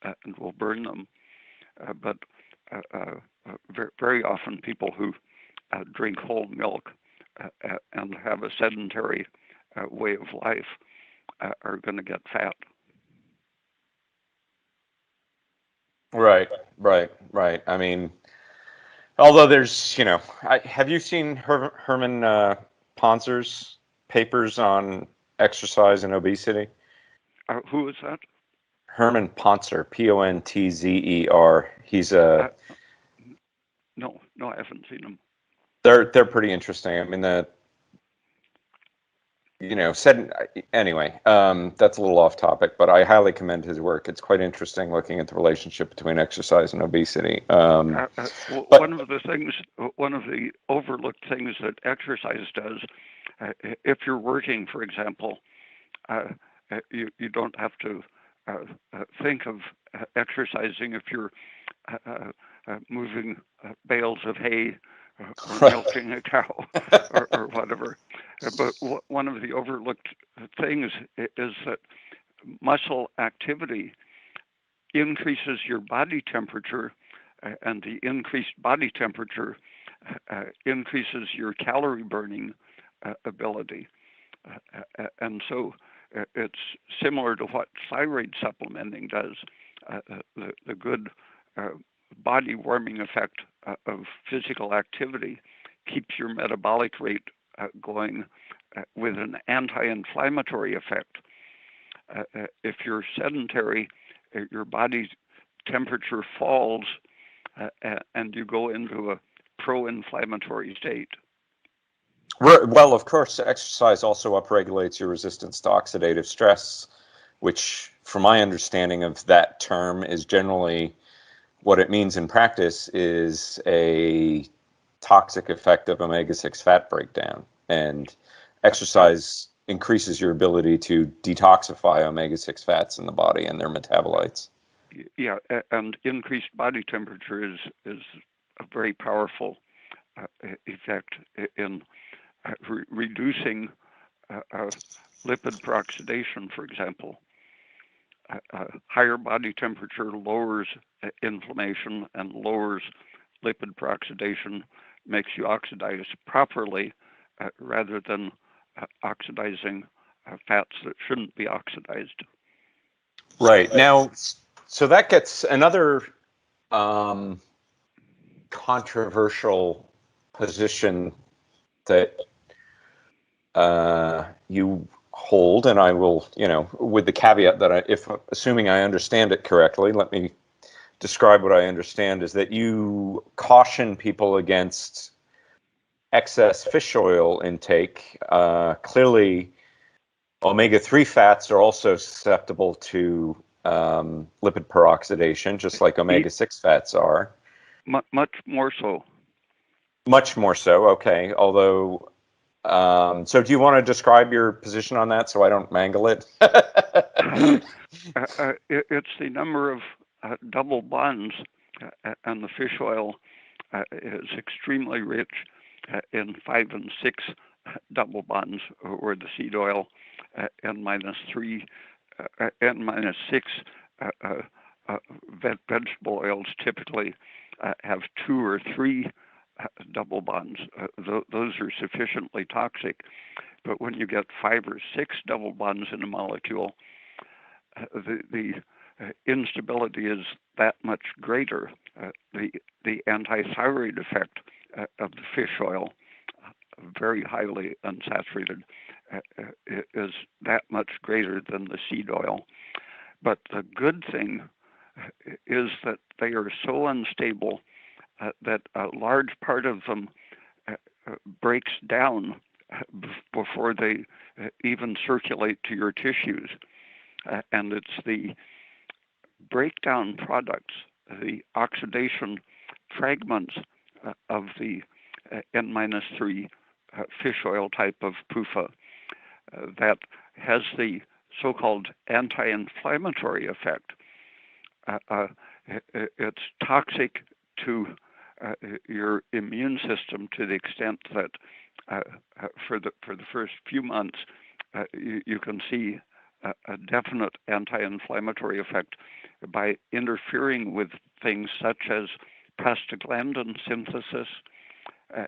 and will burn them. But very often people who drink whole milk and have a sedentary way of life are going to get fat. Right, right. I mean, although there's, have you seen Herman Pontzer's papers on exercise and obesity? Who is that? Herman Pontzer, Pontzer. He's a. No, I haven't seen him. They're pretty interesting. I mean, anyway, that's a little off topic, but I highly commend his work. It's quite interesting looking at the relationship between exercise and obesity. One of the overlooked things that exercise does, if you're working, for example, you don't have to think of exercising if you're moving bales of hay or milking a cow or whatever. But one of the overlooked things is that muscle activity increases your body temperature, and the increased body temperature increases your calorie burning ability. And so it's similar to what thyroid supplementing does. The good body warming effect of physical activity keeps your metabolic rate going with an anti-inflammatory effect. If you're sedentary, your body's temperature falls and you go into a pro-inflammatory state. Well, of course, exercise also upregulates your resistance to oxidative stress, which, from my understanding of that term, is generally what it means in practice is a toxic effect of omega-6 fat breakdown. And exercise increases your ability to detoxify omega-6 fats in the body and their metabolites. Yeah, and increased body temperature is a very powerful effect in reducing lipid peroxidation, for example. Higher body temperature lowers inflammation and lowers lipid peroxidation, makes you oxidize properly rather than oxidizing fats that shouldn't be oxidized. Right. Now, so that gets another controversial position that you hold, and I will, with the caveat that if assuming I understand it correctly, let me describe what I understand, is that you caution people against excess fish oil intake. Clearly, omega-3 fats are also susceptible to lipid peroxidation, just like omega-6 fats are. Much more so. Much more so, okay. Although, so do you want to describe your position on that so I don't mangle it? It's the number of double bonds, and the fish oil is extremely rich in 5 and 6 double bonds, or the seed oil N-3, N-6 vegetable oils typically have 2 or 3 double bonds. Those are sufficiently toxic, but when you get 5 or 6 double bonds in a molecule, the instability is that much greater. The anti-thyroid effect of the fish oil, very highly unsaturated, is that much greater than the seed oil. But the good thing is that they are so unstable that a large part of them breaks down before they even circulate to your tissues. And it's the breakdown products, the oxidation fragments of the N-3 fish oil type of PUFA that has the so-called anti-inflammatory effect. It's toxic to your immune system to the extent that for the first few months you can see a definite anti-inflammatory effect by interfering with things such as prostaglandin synthesis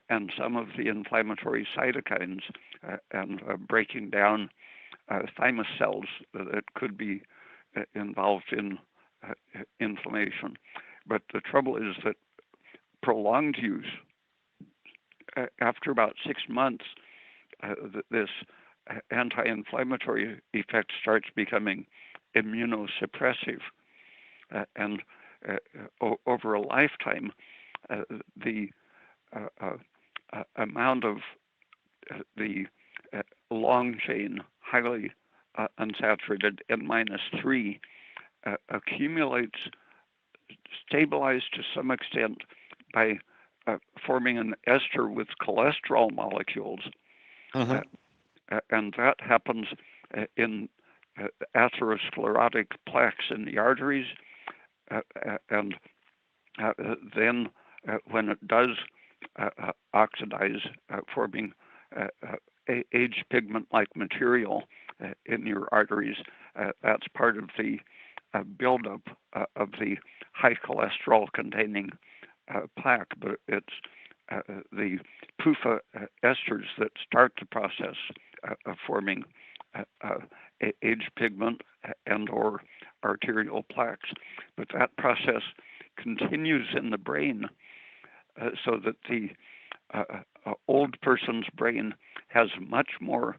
and some of the inflammatory cytokines and breaking down thymus cells that could be involved in inflammation. But the trouble is that prolonged use, after about 6 months, this anti-inflammatory effect starts becoming immunosuppressive. And over a lifetime, the amount of the long chain, highly unsaturated N-3 accumulates, stabilized to some extent by forming an ester with cholesterol molecules. Mm-hmm. And that happens in atherosclerotic plaques in the arteries. And then when it does oxidize, forming age pigment-like material in your arteries, that's part of the buildup of the high cholesterol containing plaque. But it's the PUFA esters that start the process of forming age pigment and or arterial plaques. But that process continues in the brain, so that the old person's brain has much more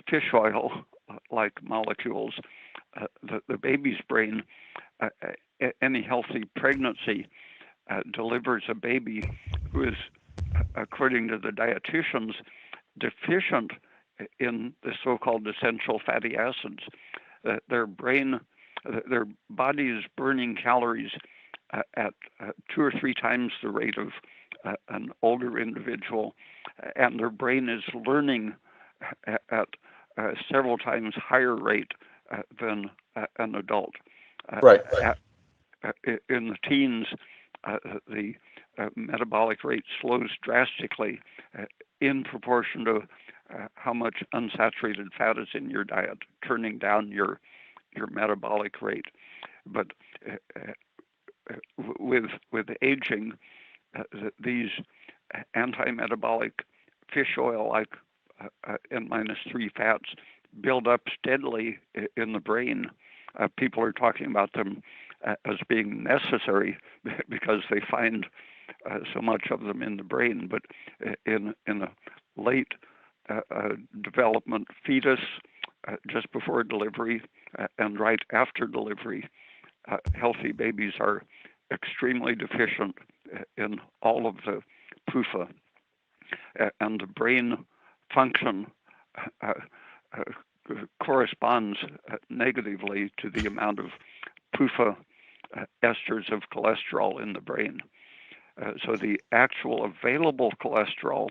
fish oil-like molecules. The baby's brain, any healthy pregnancy delivers a baby who is, according to the dietitians, deficient in the so-called essential fatty acids. Their body is burning calories at 2 or 3 times the rate of an older individual, and their brain is learning at several times higher rate than an adult. Right. In the teens, the metabolic rate slows drastically in proportion to how much unsaturated fat is in your diet, turning down your metabolic rate. But with aging, these anti-metabolic fish oil like N-3 fats build up steadily in the brain. People are talking about them as being necessary because they find so much of them in the brain. But in a late development fetus, just before delivery and right after delivery, healthy babies are extremely deficient in all of the PUFA, and the brain function corresponds negatively to the amount of PUFA esters of cholesterol in the brain. So the actual available cholesterol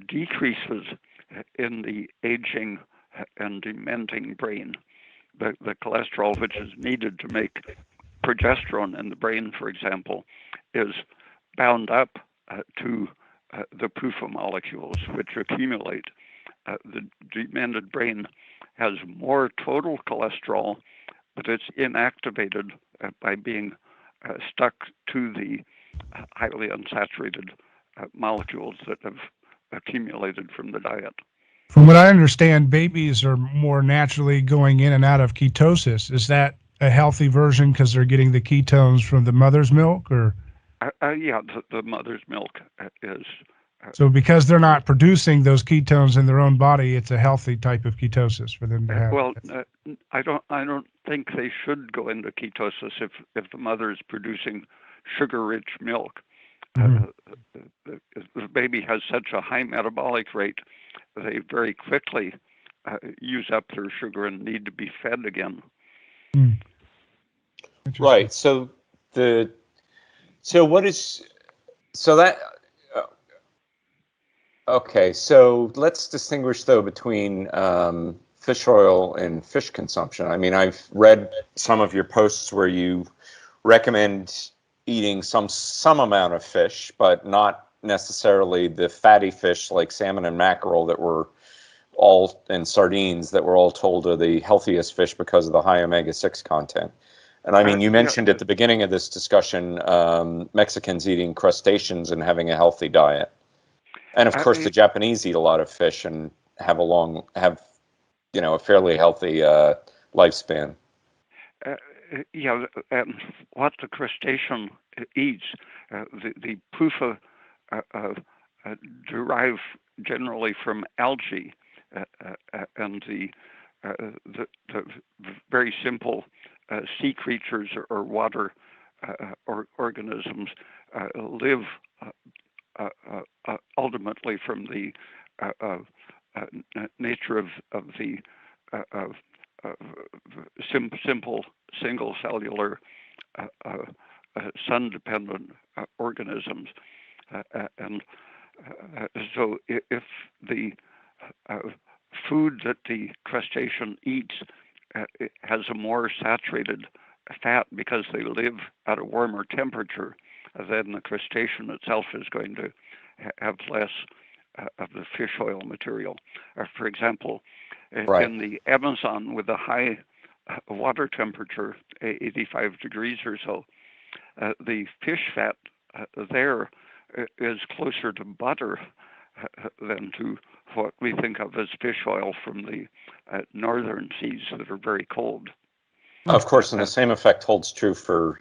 decreases in the aging and dementing brain. The cholesterol which is needed to make progesterone in the brain, for example, is bound up to the PUFA molecules, which accumulate. The demented brain has more total cholesterol, but it's inactivated by being stuck to the highly unsaturated molecules that have accumulated from the diet. From what I understand, babies are more naturally going in and out of ketosis. Is that a healthy version because they're getting the ketones from the mother's milk, or? Yeah, the mother's milk is. So because they're not producing those ketones in their own body, it's a healthy type of ketosis for them to have. Well, I don't think they should go into ketosis if the mother is producing sugar-rich milk. Mm-hmm. The baby has such a high metabolic rate, they very quickly use up their sugar and need to be fed again. Mm. Right. So okay. So let's distinguish though between fish oil and fish consumption. I mean, I've read some of your posts where you recommend eating some amount of fish, but not necessarily the fatty fish like salmon and mackerel and sardines that we're all told are the healthiest fish because of the high omega-6 content. And I mean, you mentioned at the beginning of this discussion, Mexicans eating crustaceans and having a healthy diet. And of course, the Japanese eat a lot of fish and have a fairly healthy lifespan. Yeah, what the crustacean eats, the PUFA derive generally from algae, and the very simple sea creatures or water organisms live ultimately from the nature of the simple single cellular sun-dependent organisms, and so if the food that the crustacean eats has a more saturated fat because they live at a warmer temperature, then the crustacean itself is going to have less of the fish oil material. For example, right. In the Amazon with a high water temperature, 85 degrees or so, the fish fat there is closer to butter than to what we think of as fish oil from the northern seas that are very cold. Of course, and the same effect holds true for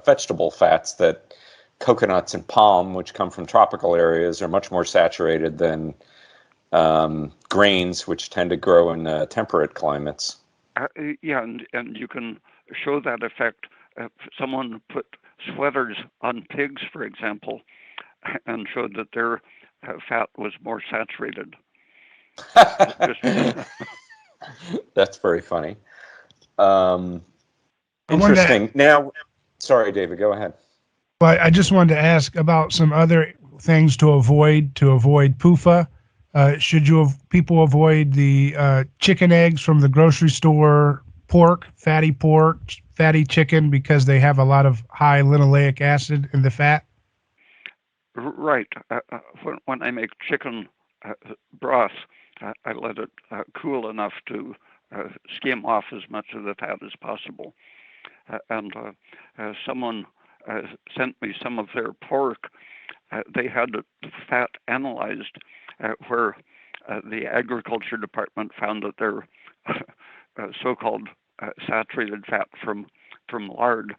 vegetable fats, that coconuts and palm, which come from tropical areas, are much more saturated than grains, which tend to grow in temperate climates. Yeah, and you can show that effect. Someone put sweaters on pigs, for example, and showed that their fat was more saturated. That's very funny. Interesting. Now, sorry, David, go ahead. Well, I just wanted to ask about some other things to avoid PUFA. Should people avoid the chicken eggs from the grocery store, pork, fatty chicken, because they have a lot of high linoleic acid in the fat? Right. When I make chicken broth, I let it cool enough to skim off as much of the fat as possible. And someone sent me some of their pork. They had the fat analyzed, where the agriculture department found that their so-called saturated fat from lard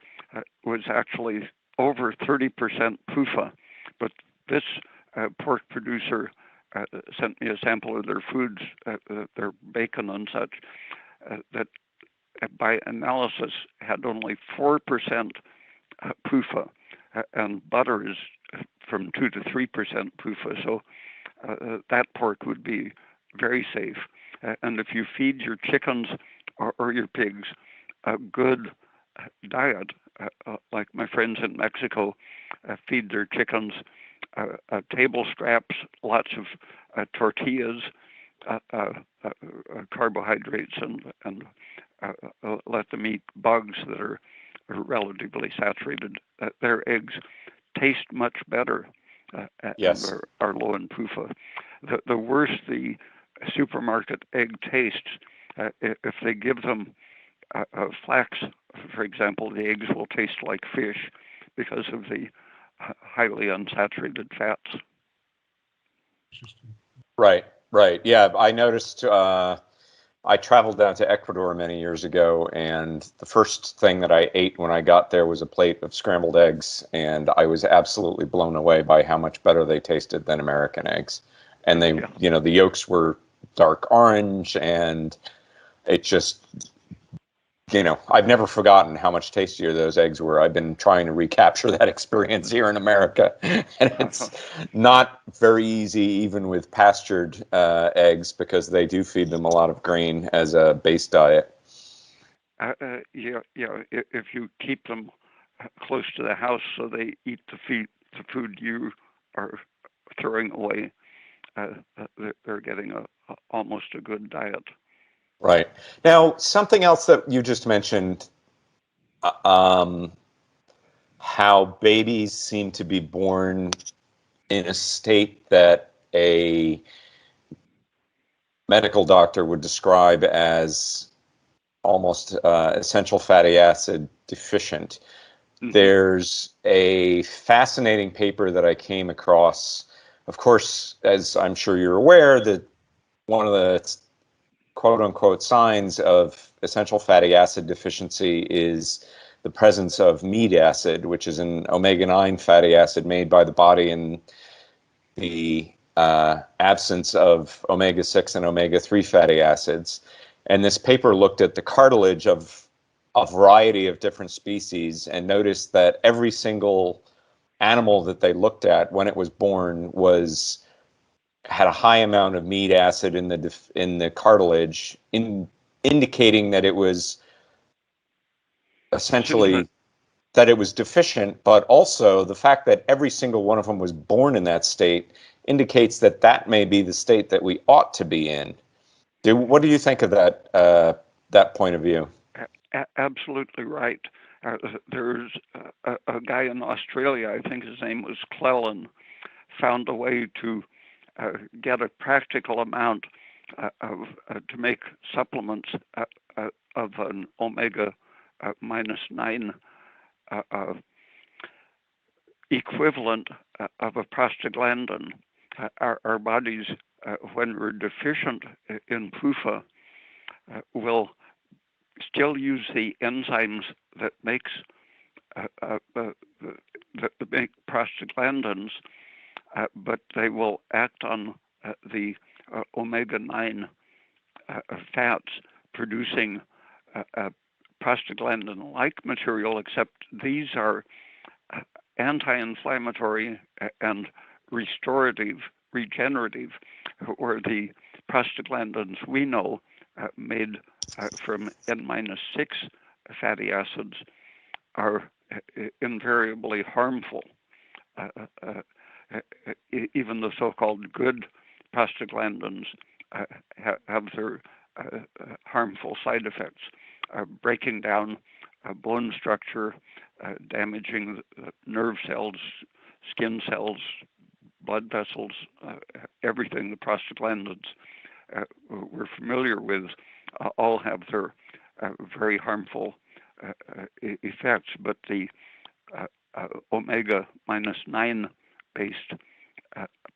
was actually over 30% PUFA. But this pork producer sent me a sample of their foods, their bacon and such, that by analysis had only 4% PUFA, and butter is from 2 to 3% PUFA. So that pork would be very safe. And if you feed your chickens or your pigs a good diet, like my friends in Mexico feed their chickens table scraps, lots of tortillas, carbohydrates, and let them eat bugs that are relatively saturated. Their eggs taste much better Yes. and are low in PUFA. The worse the supermarket egg tastes, if they give them flax, for example, the eggs will taste like fish because of the highly unsaturated fats. Right. Yeah, I noticed. I traveled down to Ecuador many years ago, and the first thing that I ate when I got there was a plate of scrambled eggs, and I was absolutely blown away by how much better they tasted than American eggs. And they, the yolks were dark orange, and it just, I've never forgotten how much tastier those eggs were. I've been trying to recapture that experience here in America, and it's not very easy, even with pastured eggs, because they do feed them a lot of grain as a base diet. Yeah. If you keep them close to the house so they eat the food you are throwing away, they're getting almost a good diet. Right. Now, something else that you just mentioned, how babies seem to be born in a state that a medical doctor would describe as almost essential fatty acid deficient. Mm-hmm. There's a fascinating paper that I came across. Of course, as I'm sure you're aware, that one of the quote-unquote signs of essential fatty acid deficiency is the presence of meat acid, which is an omega-9 fatty acid made by the body in the absence of omega-6 and omega-3 fatty acids. And this paper looked at the cartilage of a variety of different species and noticed that every single animal that they looked at when it was born had a high amount of meat acid in the cartilage, indicating that it was essentially that it was deficient, but also the fact that every single one of them was born in that state indicates that that may be the state that we ought to be in. What do you think of that point of view? Absolutely right. There's a guy in Australia, I think his name was Cleland, found a way to get a practical amount to make supplements of an omega -9 equivalent of a prostaglandin. Our bodies, when we're deficient in PUFA, will still use the enzymes that makes that make prostaglandins, but they will act on the omega-9 fats, producing prostaglandin-like material, except these are anti-inflammatory and regenerative, where the prostaglandins we know made from N-6 fatty acids are invariably harmful. Even the so-called good prostaglandins have their harmful side effects, breaking down bone structure, damaging nerve cells, skin cells, blood vessels, everything the prostaglandins we're familiar with all have their very harmful effects, but the omega-9 based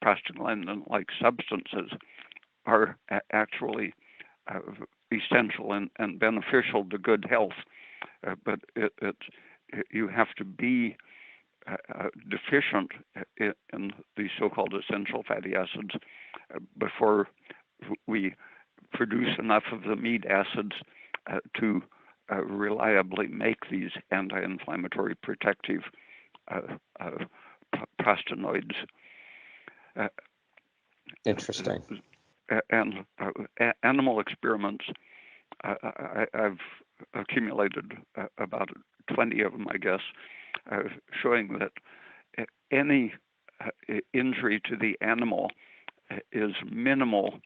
prostaglandin-like substances are actually essential and beneficial to good health, but you have to be deficient in the so-called essential fatty acids before we produce enough of the meat acids to reliably make these anti-inflammatory protective prostanoids. Interesting. And animal experiments, I've accumulated about 20 of them, I guess, showing that any injury to the animal is minimal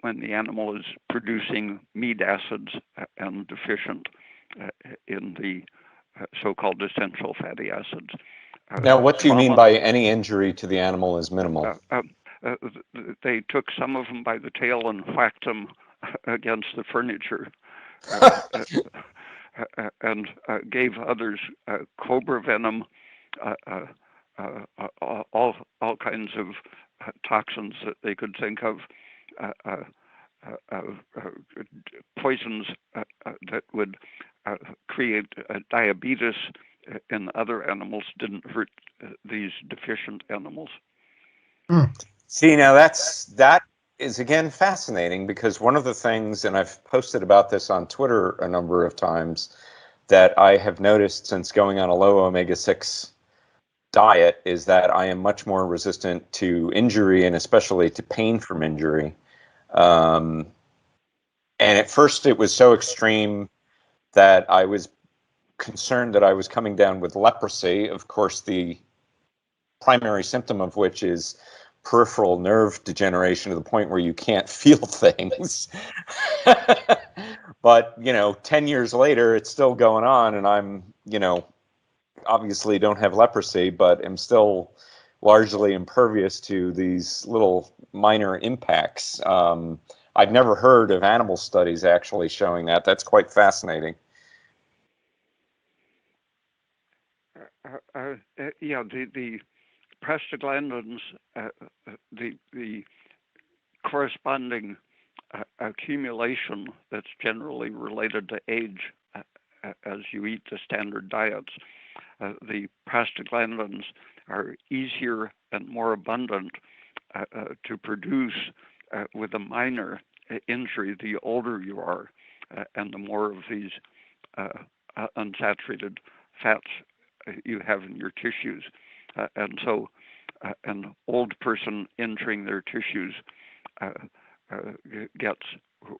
when the animal is producing meat acids and deficient in the so-called essential fatty acids. Now, what do you mean by any injury to the animal is minimal? They took some of them by the tail and whacked them against the furniture, and gave others cobra venom, all kinds of toxins that they could think of, poisons that would create diabetes in other animals, didn't hurt these deficient animals. See, now that is again fascinating, because one of the things, and I've posted about this on Twitter a number of times, that I have noticed since going on a low omega-6 diet is that I am much more resistant to injury, and especially to pain from injury. And at first it was so extreme that I was concerned that I was coming down with leprosy, of course, the primary symptom of which is peripheral nerve degeneration to the point where you can't feel things. But, 10 years later, it's still going on, and I'm, obviously don't have leprosy, but am still largely impervious to these little minor impacts. I've never heard of animal studies actually showing that. That's quite fascinating. The prostaglandins, the corresponding accumulation that's generally related to age as you eat the standard diets. The prostaglandins are easier and more abundant to produce with a minor injury the older you are, and the more of these unsaturated fats you have in your tissues. And so an old person injuring their tissues gets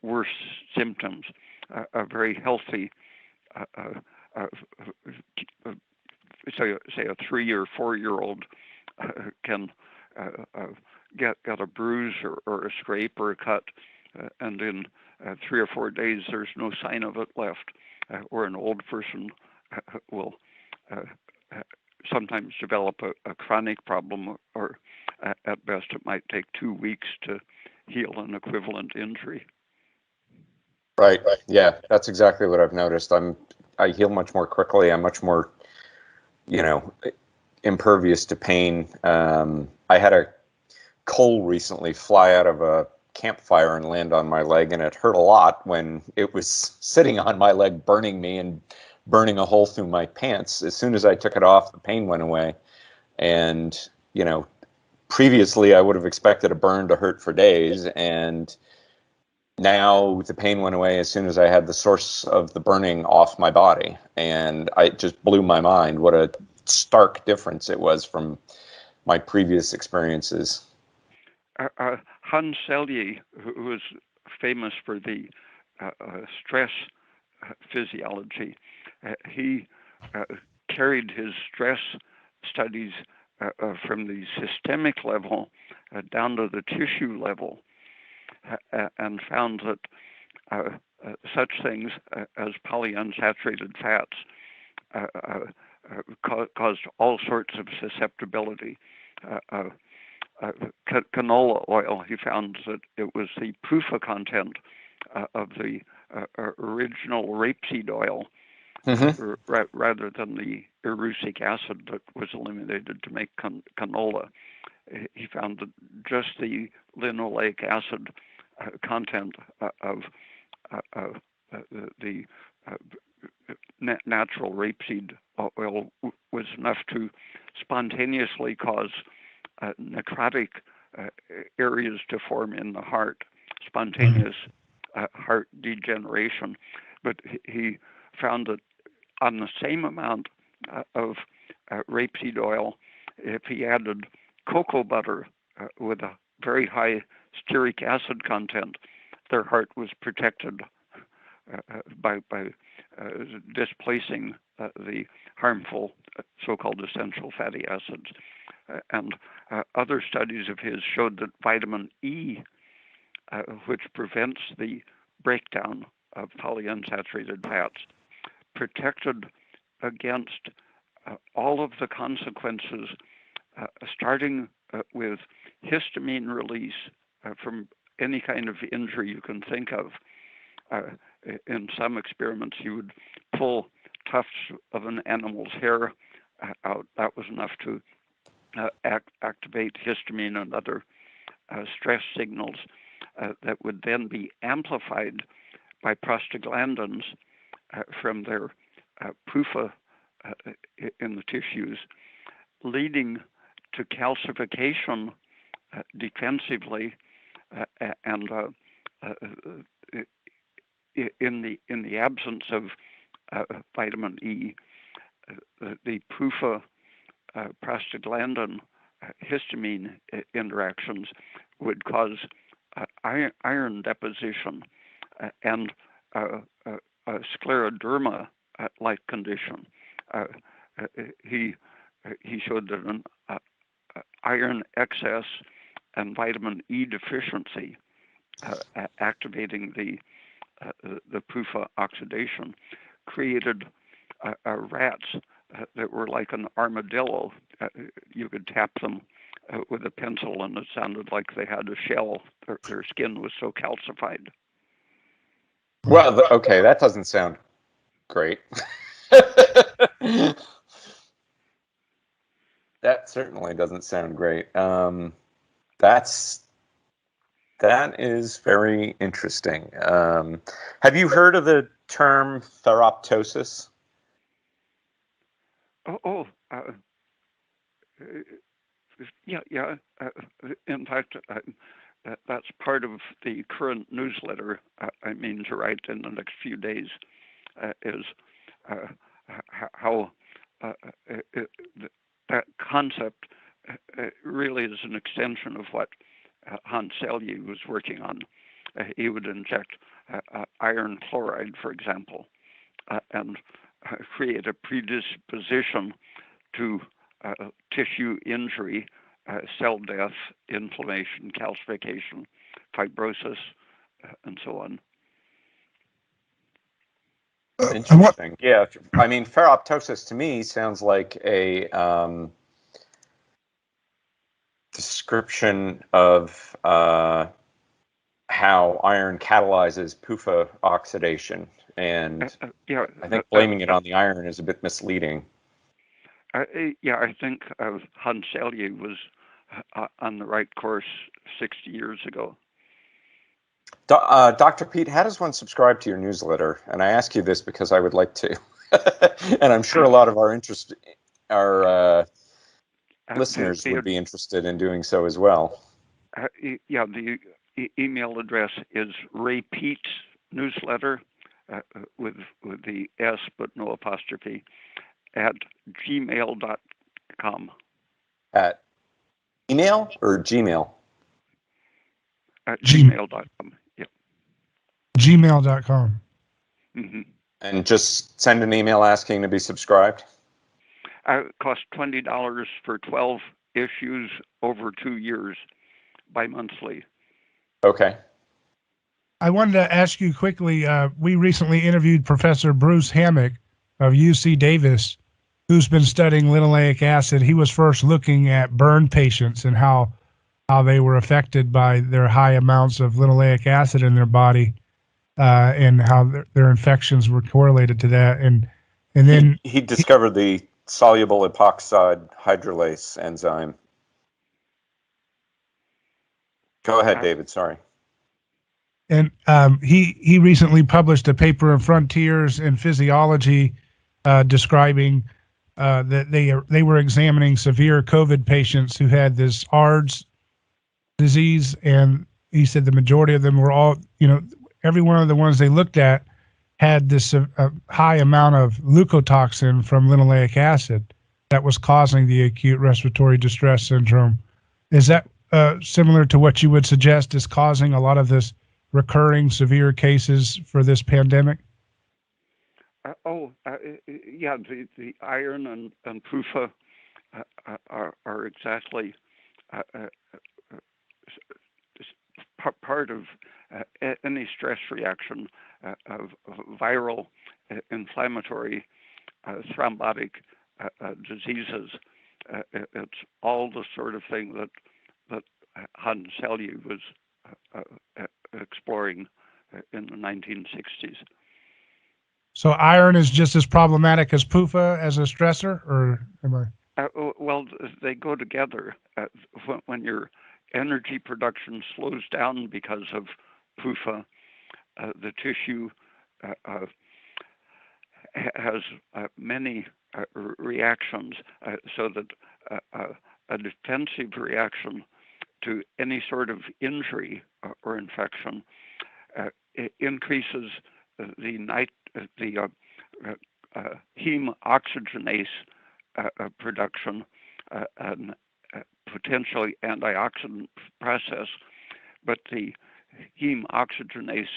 worse symptoms. A very healthy, say a 3 or 4 year old can get a bruise or a scrape or a cut, and in 3 or 4 days there's no sign of it left, or an old person will sometimes develop a chronic problem, or at best it might take 2 weeks to heal an equivalent injury. Right. Yeah, that's exactly what I've noticed. I heal much more quickly. I'm much more, impervious to pain. I had a coal recently fly out of a campfire and land on my leg, and it hurt a lot when it was sitting on my leg, burning me and burning a hole through my pants. As soon as I took it off, the pain went away. And, previously I would have expected a burn to hurt for days. And now the pain went away as soon as I had the source of the burning off my body. And it just blew my mind what a stark difference it was from my previous experiences. Hans Selye, who was famous for the stress physiology, he carried his stress studies from the systemic level down to the tissue level, and found that such things as polyunsaturated fats caused all sorts of susceptibility. Canola oil, he found that it was the PUFA content of the original rapeseed oil, rather than the erucic acid that was eliminated to make canola. He found that just the linoleic acid content of the natural rapeseed oil was enough to spontaneously cause necrotic areas to form in the heart, spontaneous heart degeneration. But he found that on the same amount of rapeseed oil, if he added cocoa butter with a very high stearic acid content, their heart was protected by displacing the harmful so-called essential fatty acids. And other studies of his showed that vitamin E, which prevents the breakdown of polyunsaturated fats, protected against all of the consequences, starting with histamine release from any kind of injury you can think of. In some experiments, you would pull tufts of an animal's hair out. That was enough to activate histamine and other stress signals that would then be amplified by prostaglandins from their PUFA in the tissues, leading to calcification defensively, and in the absence of vitamin E, the PUFA prostaglandin histamine interactions would cause iron deposition and a scleroderma-like condition. He showed that an iron excess and vitamin E deficiency activating the PUFA oxidation created rats that were like an armadillo. You could tap them with a pencil and it sounded like they had a shell. Their skin was so calcified. Well, okay, that doesn't sound great. That certainly doesn't sound great. That is very interesting. Have you heard of the term thyroptosis? Yeah. In fact, that's part of the current newsletter I mean to write in the next few days, is how that concept really is an extension of what Hans Selye was working on. He would inject iron chloride, for example, and create a predisposition to tissue injury, cell death, inflammation, calcification, fibrosis, and so on. Interesting. Yeah, I mean, ferroptosis to me sounds like a description of how iron catalyzes PUFA oxidation, and I think blaming it on the iron is a bit misleading. I think Hans Selye was on the right course 60 years ago. Dr. Peat, how does one subscribe to your newsletter? And I ask you this because I would like to. And I'm sure a lot of our the, listeners would be interested in doing so as well. yeah, the email address is Ray Peat's newsletter with the S but no apostrophe at gmail.com. At email or Gmail? At gmail.com. Yeah. Gmail.com. Mm-hmm. And just send an email asking to be subscribed? Cost $20 for 12 issues over 2 years bi-monthly. Okay. I wanted to ask you quickly, we recently interviewed Professor Bruce Hammock of UC Davis, who's been studying linoleic acid. He was first looking at burn patients and how they were affected by their high amounts of linoleic acid in their body, and how their infections were correlated to that. And then he discovered the soluble epoxide hydrolase enzyme. Go ahead, David. Sorry. And he recently published a paper in Frontiers in Physiology describing that they were examining severe COVID patients who had this ARDS disease, and he said the majority of them were all, every one of the ones they looked at had this high amount of leukotoxin from linoleic acid that was causing the acute respiratory distress syndrome. Is that similar to what you would suggest is causing a lot of this recurring severe cases for this pandemic? Yeah, the iron and PUFA are exactly part of any stress reaction of viral, inflammatory, thrombotic diseases. It's all the sort of thing that Hans Selye was exploring in the 1960s. So iron is just as problematic as PUFA as a stressor, or am I? Well, they go together. When your energy production slows down because of PUFA, the tissue has many reactions, so that a defensive reaction to any sort of injury or infection increases the heme oxygenase production and potentially antioxidant process, but the heme oxygenase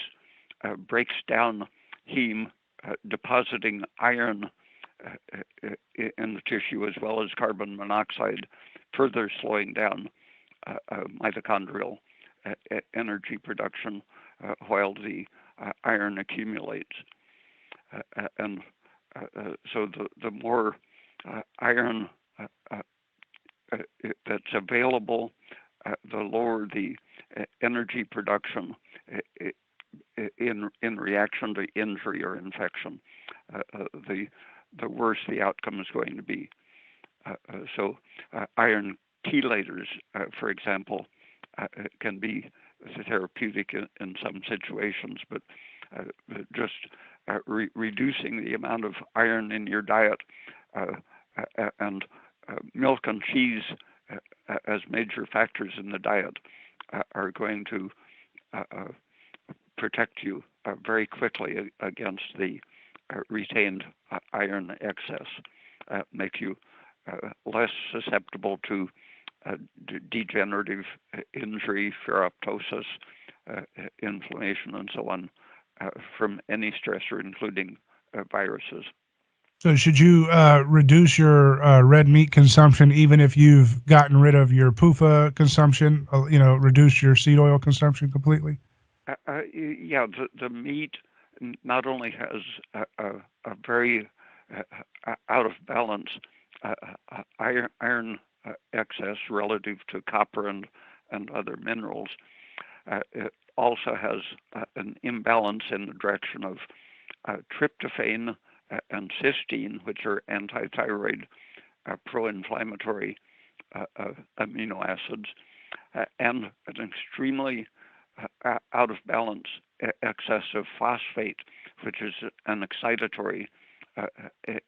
breaks down heme, depositing iron in the tissue as well as carbon monoxide, further slowing down mitochondrial energy production while the iron accumulates. And so the more iron that's available, the lower the energy production in reaction to injury or infection, the worse the outcome is going to be. So iron chelators, for example, can be therapeutic in some situations, but just reducing the amount of iron in your diet and milk and cheese as major factors in the diet are going to protect you very quickly against the retained iron excess, make you less susceptible to degenerative injury, ferroptosis, inflammation, and so on from any stressor, including viruses. So should you reduce your red meat consumption even if you've gotten rid of your PUFA consumption, reduce your seed oil consumption completely? Yeah, the meat not only has a very out of balance iron excess relative to copper and other minerals, it also has an imbalance in the direction of tryptophan and cysteine, which are anti-thyroid, pro-inflammatory amino acids, and an extremely out of balance excess of phosphate, which is an excitatory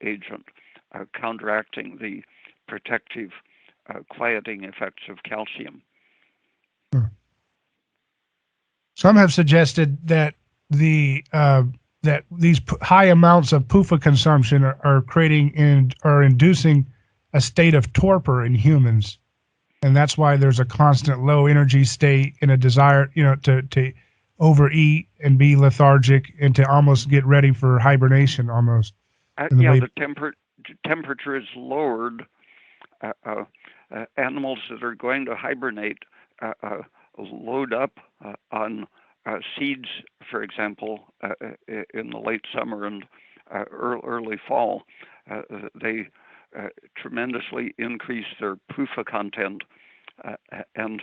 agent, counteracting the protective, quieting effects of calcium. Some have suggested that that these high amounts of PUFA consumption are creating and are inducing a state of torpor in humans, and that's why there's a constant low energy state and a desire, to overeat and be lethargic and to almost get ready for hibernation almost. The temperature is lowered. Animals that are going to hibernate load up on seeds, for example, in the late summer and early fall. They tremendously increase their PUFA content and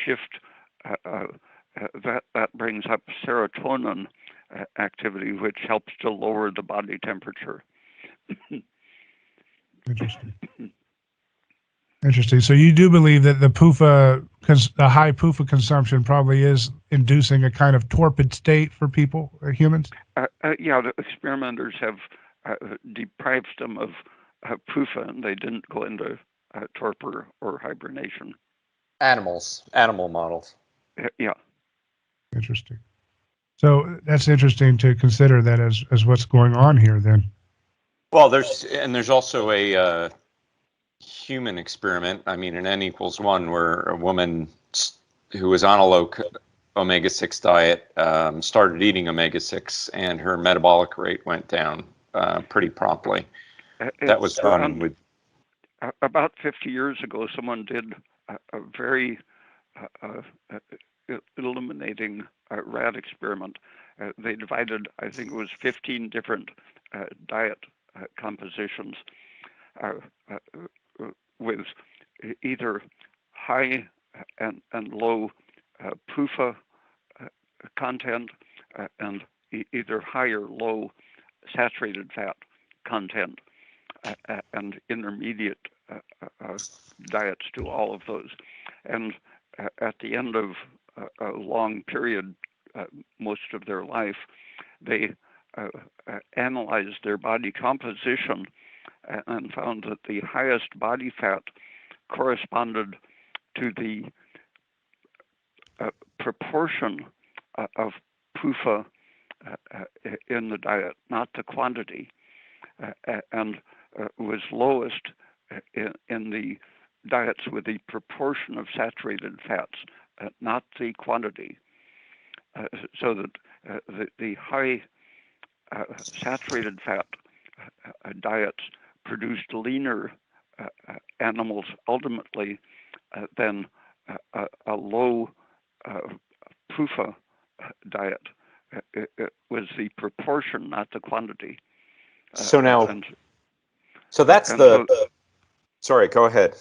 shift. That brings up serotonin activity, which helps to lower the body temperature. Interesting. So you do believe that the high PUFA consumption probably is inducing a kind of torpid state for people, humans? The experimenters have deprived them of PUFA, and they didn't go into torpor or hibernation. Animal models. Yeah. Interesting. So that's interesting to consider that as what's going on here then. Well, there's also a human experiment. I mean, an N=1, where a woman who was on a low omega-6 diet started eating omega-6, and her metabolic rate went down pretty promptly. That was done with. About 50 years ago, someone did a very illuminating rat experiment. They divided, I think it was 15 different diet compositions with either high and low PUFA content and either high or low saturated fat content and intermediate diets to all of those. And at the end of a long period, most of their life, they analyzed their body composition and found that the highest body fat corresponded to the proportion of PUFA in the diet, not the quantity, and was lowest in the diets with the proportion of saturated fats, not the quantity. So that the high saturated fat diets produced leaner animals ultimately than a low PUFA diet. It was the proportion, not the quantity. So that's sorry, go ahead.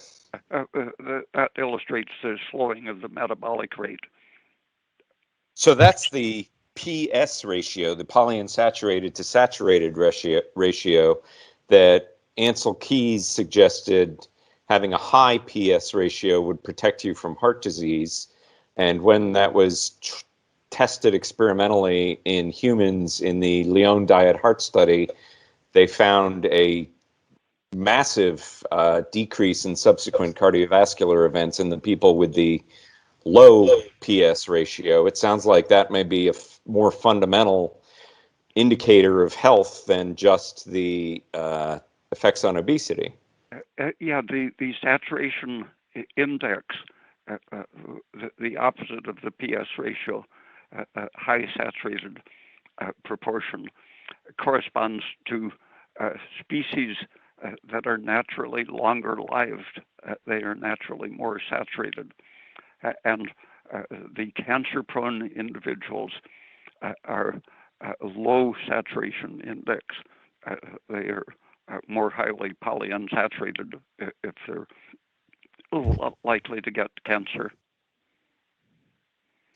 That illustrates the slowing of the metabolic rate. So that's the PS ratio, the polyunsaturated to saturated ratio that Ansel Keys suggested having a high PS ratio would protect you from heart disease. And when that was tested experimentally in humans in the Lyon Diet Heart Study, they found a massive decrease in subsequent cardiovascular events in the people with the low PS ratio. It sounds like that may be a more fundamental indicator of health than just the effects on obesity. The saturation index, the opposite of the PS ratio, high saturated proportion, corresponds to species that are naturally longer lived. They are naturally more saturated. And the cancer-prone individuals are low saturation index. They are more highly polyunsaturated if they're likely to get cancer.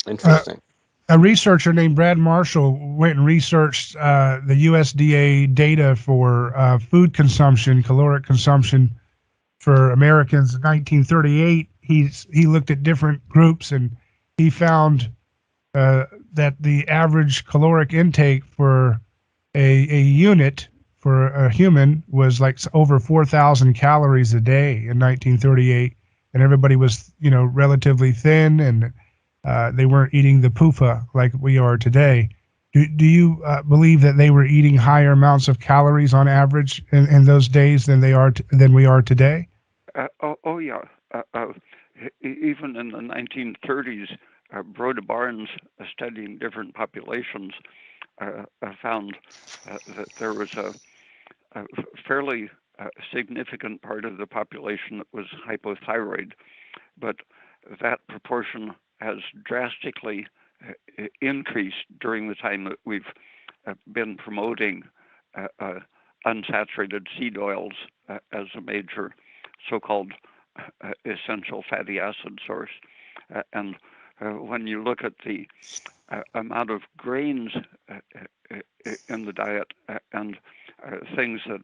Interesting. A researcher named Brad Marshall went and researched the USDA data for food consumption, caloric consumption for Americans in 1938. He looked at different groups, and he found that the average caloric intake for a unit for a human was like over 4,000 calories a day in 1938, and everybody was, relatively thin, and they weren't eating the PUFA like we are today. Do you believe that they were eating higher amounts of calories on average in those days than we are today? Yeah. Even in the 1930s, Broda Barnes, studying different populations, found that there was a fairly significant part of the population that was hypothyroid, but that proportion has drastically increased during the time that we've been promoting unsaturated seed oils as a major so-called essential fatty acid source. And when you look at the amount of grains in the diet and things that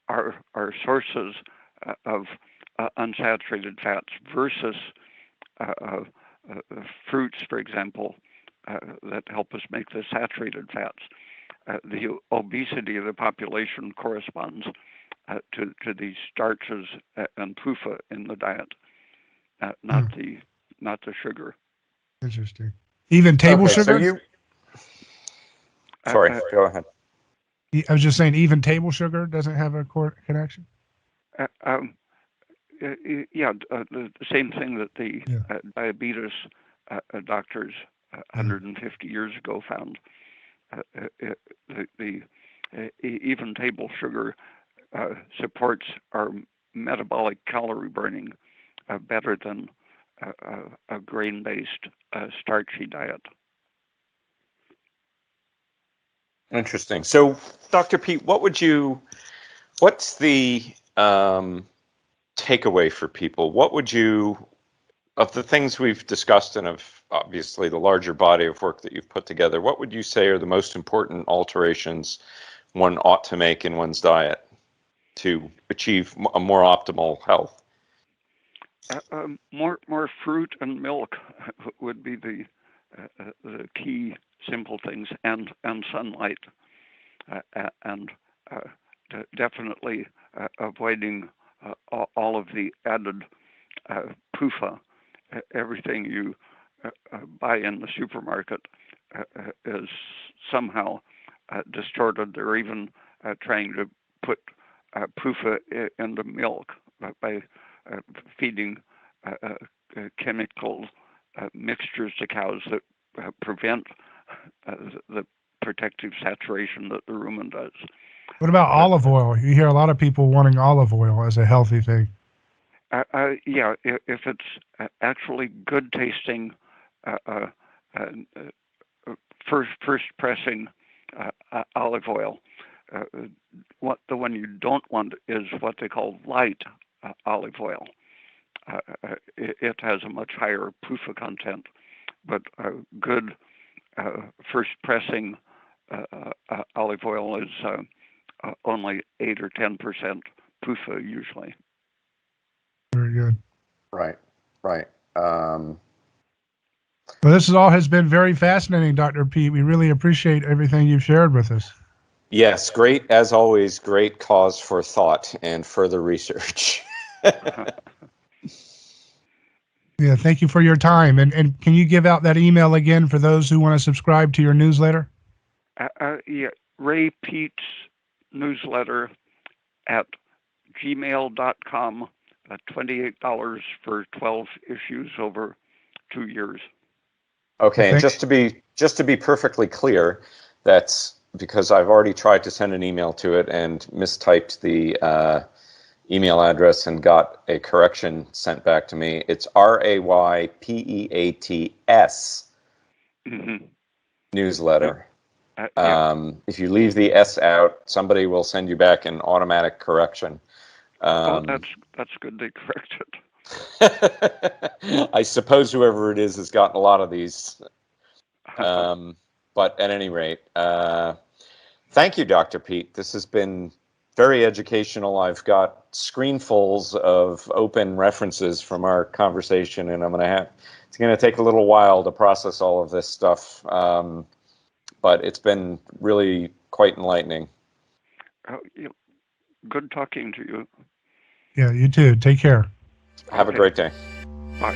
are sources of unsaturated fats versus fruits, for example, that help us make the saturated fats, the obesity of the population corresponds to these starches and PUFA in the diet, not the sugar. Interesting. Even table sugar? So sorry, go ahead. I was just saying, even table sugar doesn't have a connection? The same thing that the diabetes doctors 150 years ago found. The even table sugar supports our metabolic calorie burning better than a grain-based starchy diet. Interesting. So, Dr. Peat, what's the takeaway for people? What would you, of the things we've discussed and of obviously the larger body of work that you've put together, what would you say are the most important alterations one ought to make in one's diet to achieve a more optimal health? More fruit and milk would be the key simple things, and sunlight, and definitely avoiding all of the added PUFA. Everything you buy in the supermarket is somehow distorted. They're even trying to put PUFA into milk by feeding chemical mixtures to cows that prevent the protective saturation that the rumen does. What about olive oil? You hear a lot of people wanting olive oil as a healthy thing. If it's actually good tasting, first pressing olive oil. The one you don't want is what they call light olive oil. It has a much higher PUFA content, but good first pressing olive oil is only 8 or 10% PUFA usually. Very good. Right. Well, this has been very fascinating, Dr. Peat. We really appreciate everything you've shared with us. Yes, great, as always, great cause for thought and further research. Yeah, thank you for your time. And can you give out that email again for those who want to subscribe to your newsletter? Ray Peat's newsletter at gmail.com, $28 for 12 issues over 2 years. Okay, and just to be perfectly clear, that's because I've already tried to send an email to it and mistyped the email address and got a correction sent back to me. It's RAYPEATS newsletter. If you leave the S out, somebody will send you back an automatic correction. That's good they corrected. I suppose whoever it is has gotten a lot of these. But at any rate, thank you, Dr. Peat. This has been very educational. I've got screenfuls of open references from our conversation, and it's going to take a little while to process all of this stuff. But it's been really quite enlightening. Good talking to you. Yeah, you too. Take care. Have a great day. Bye.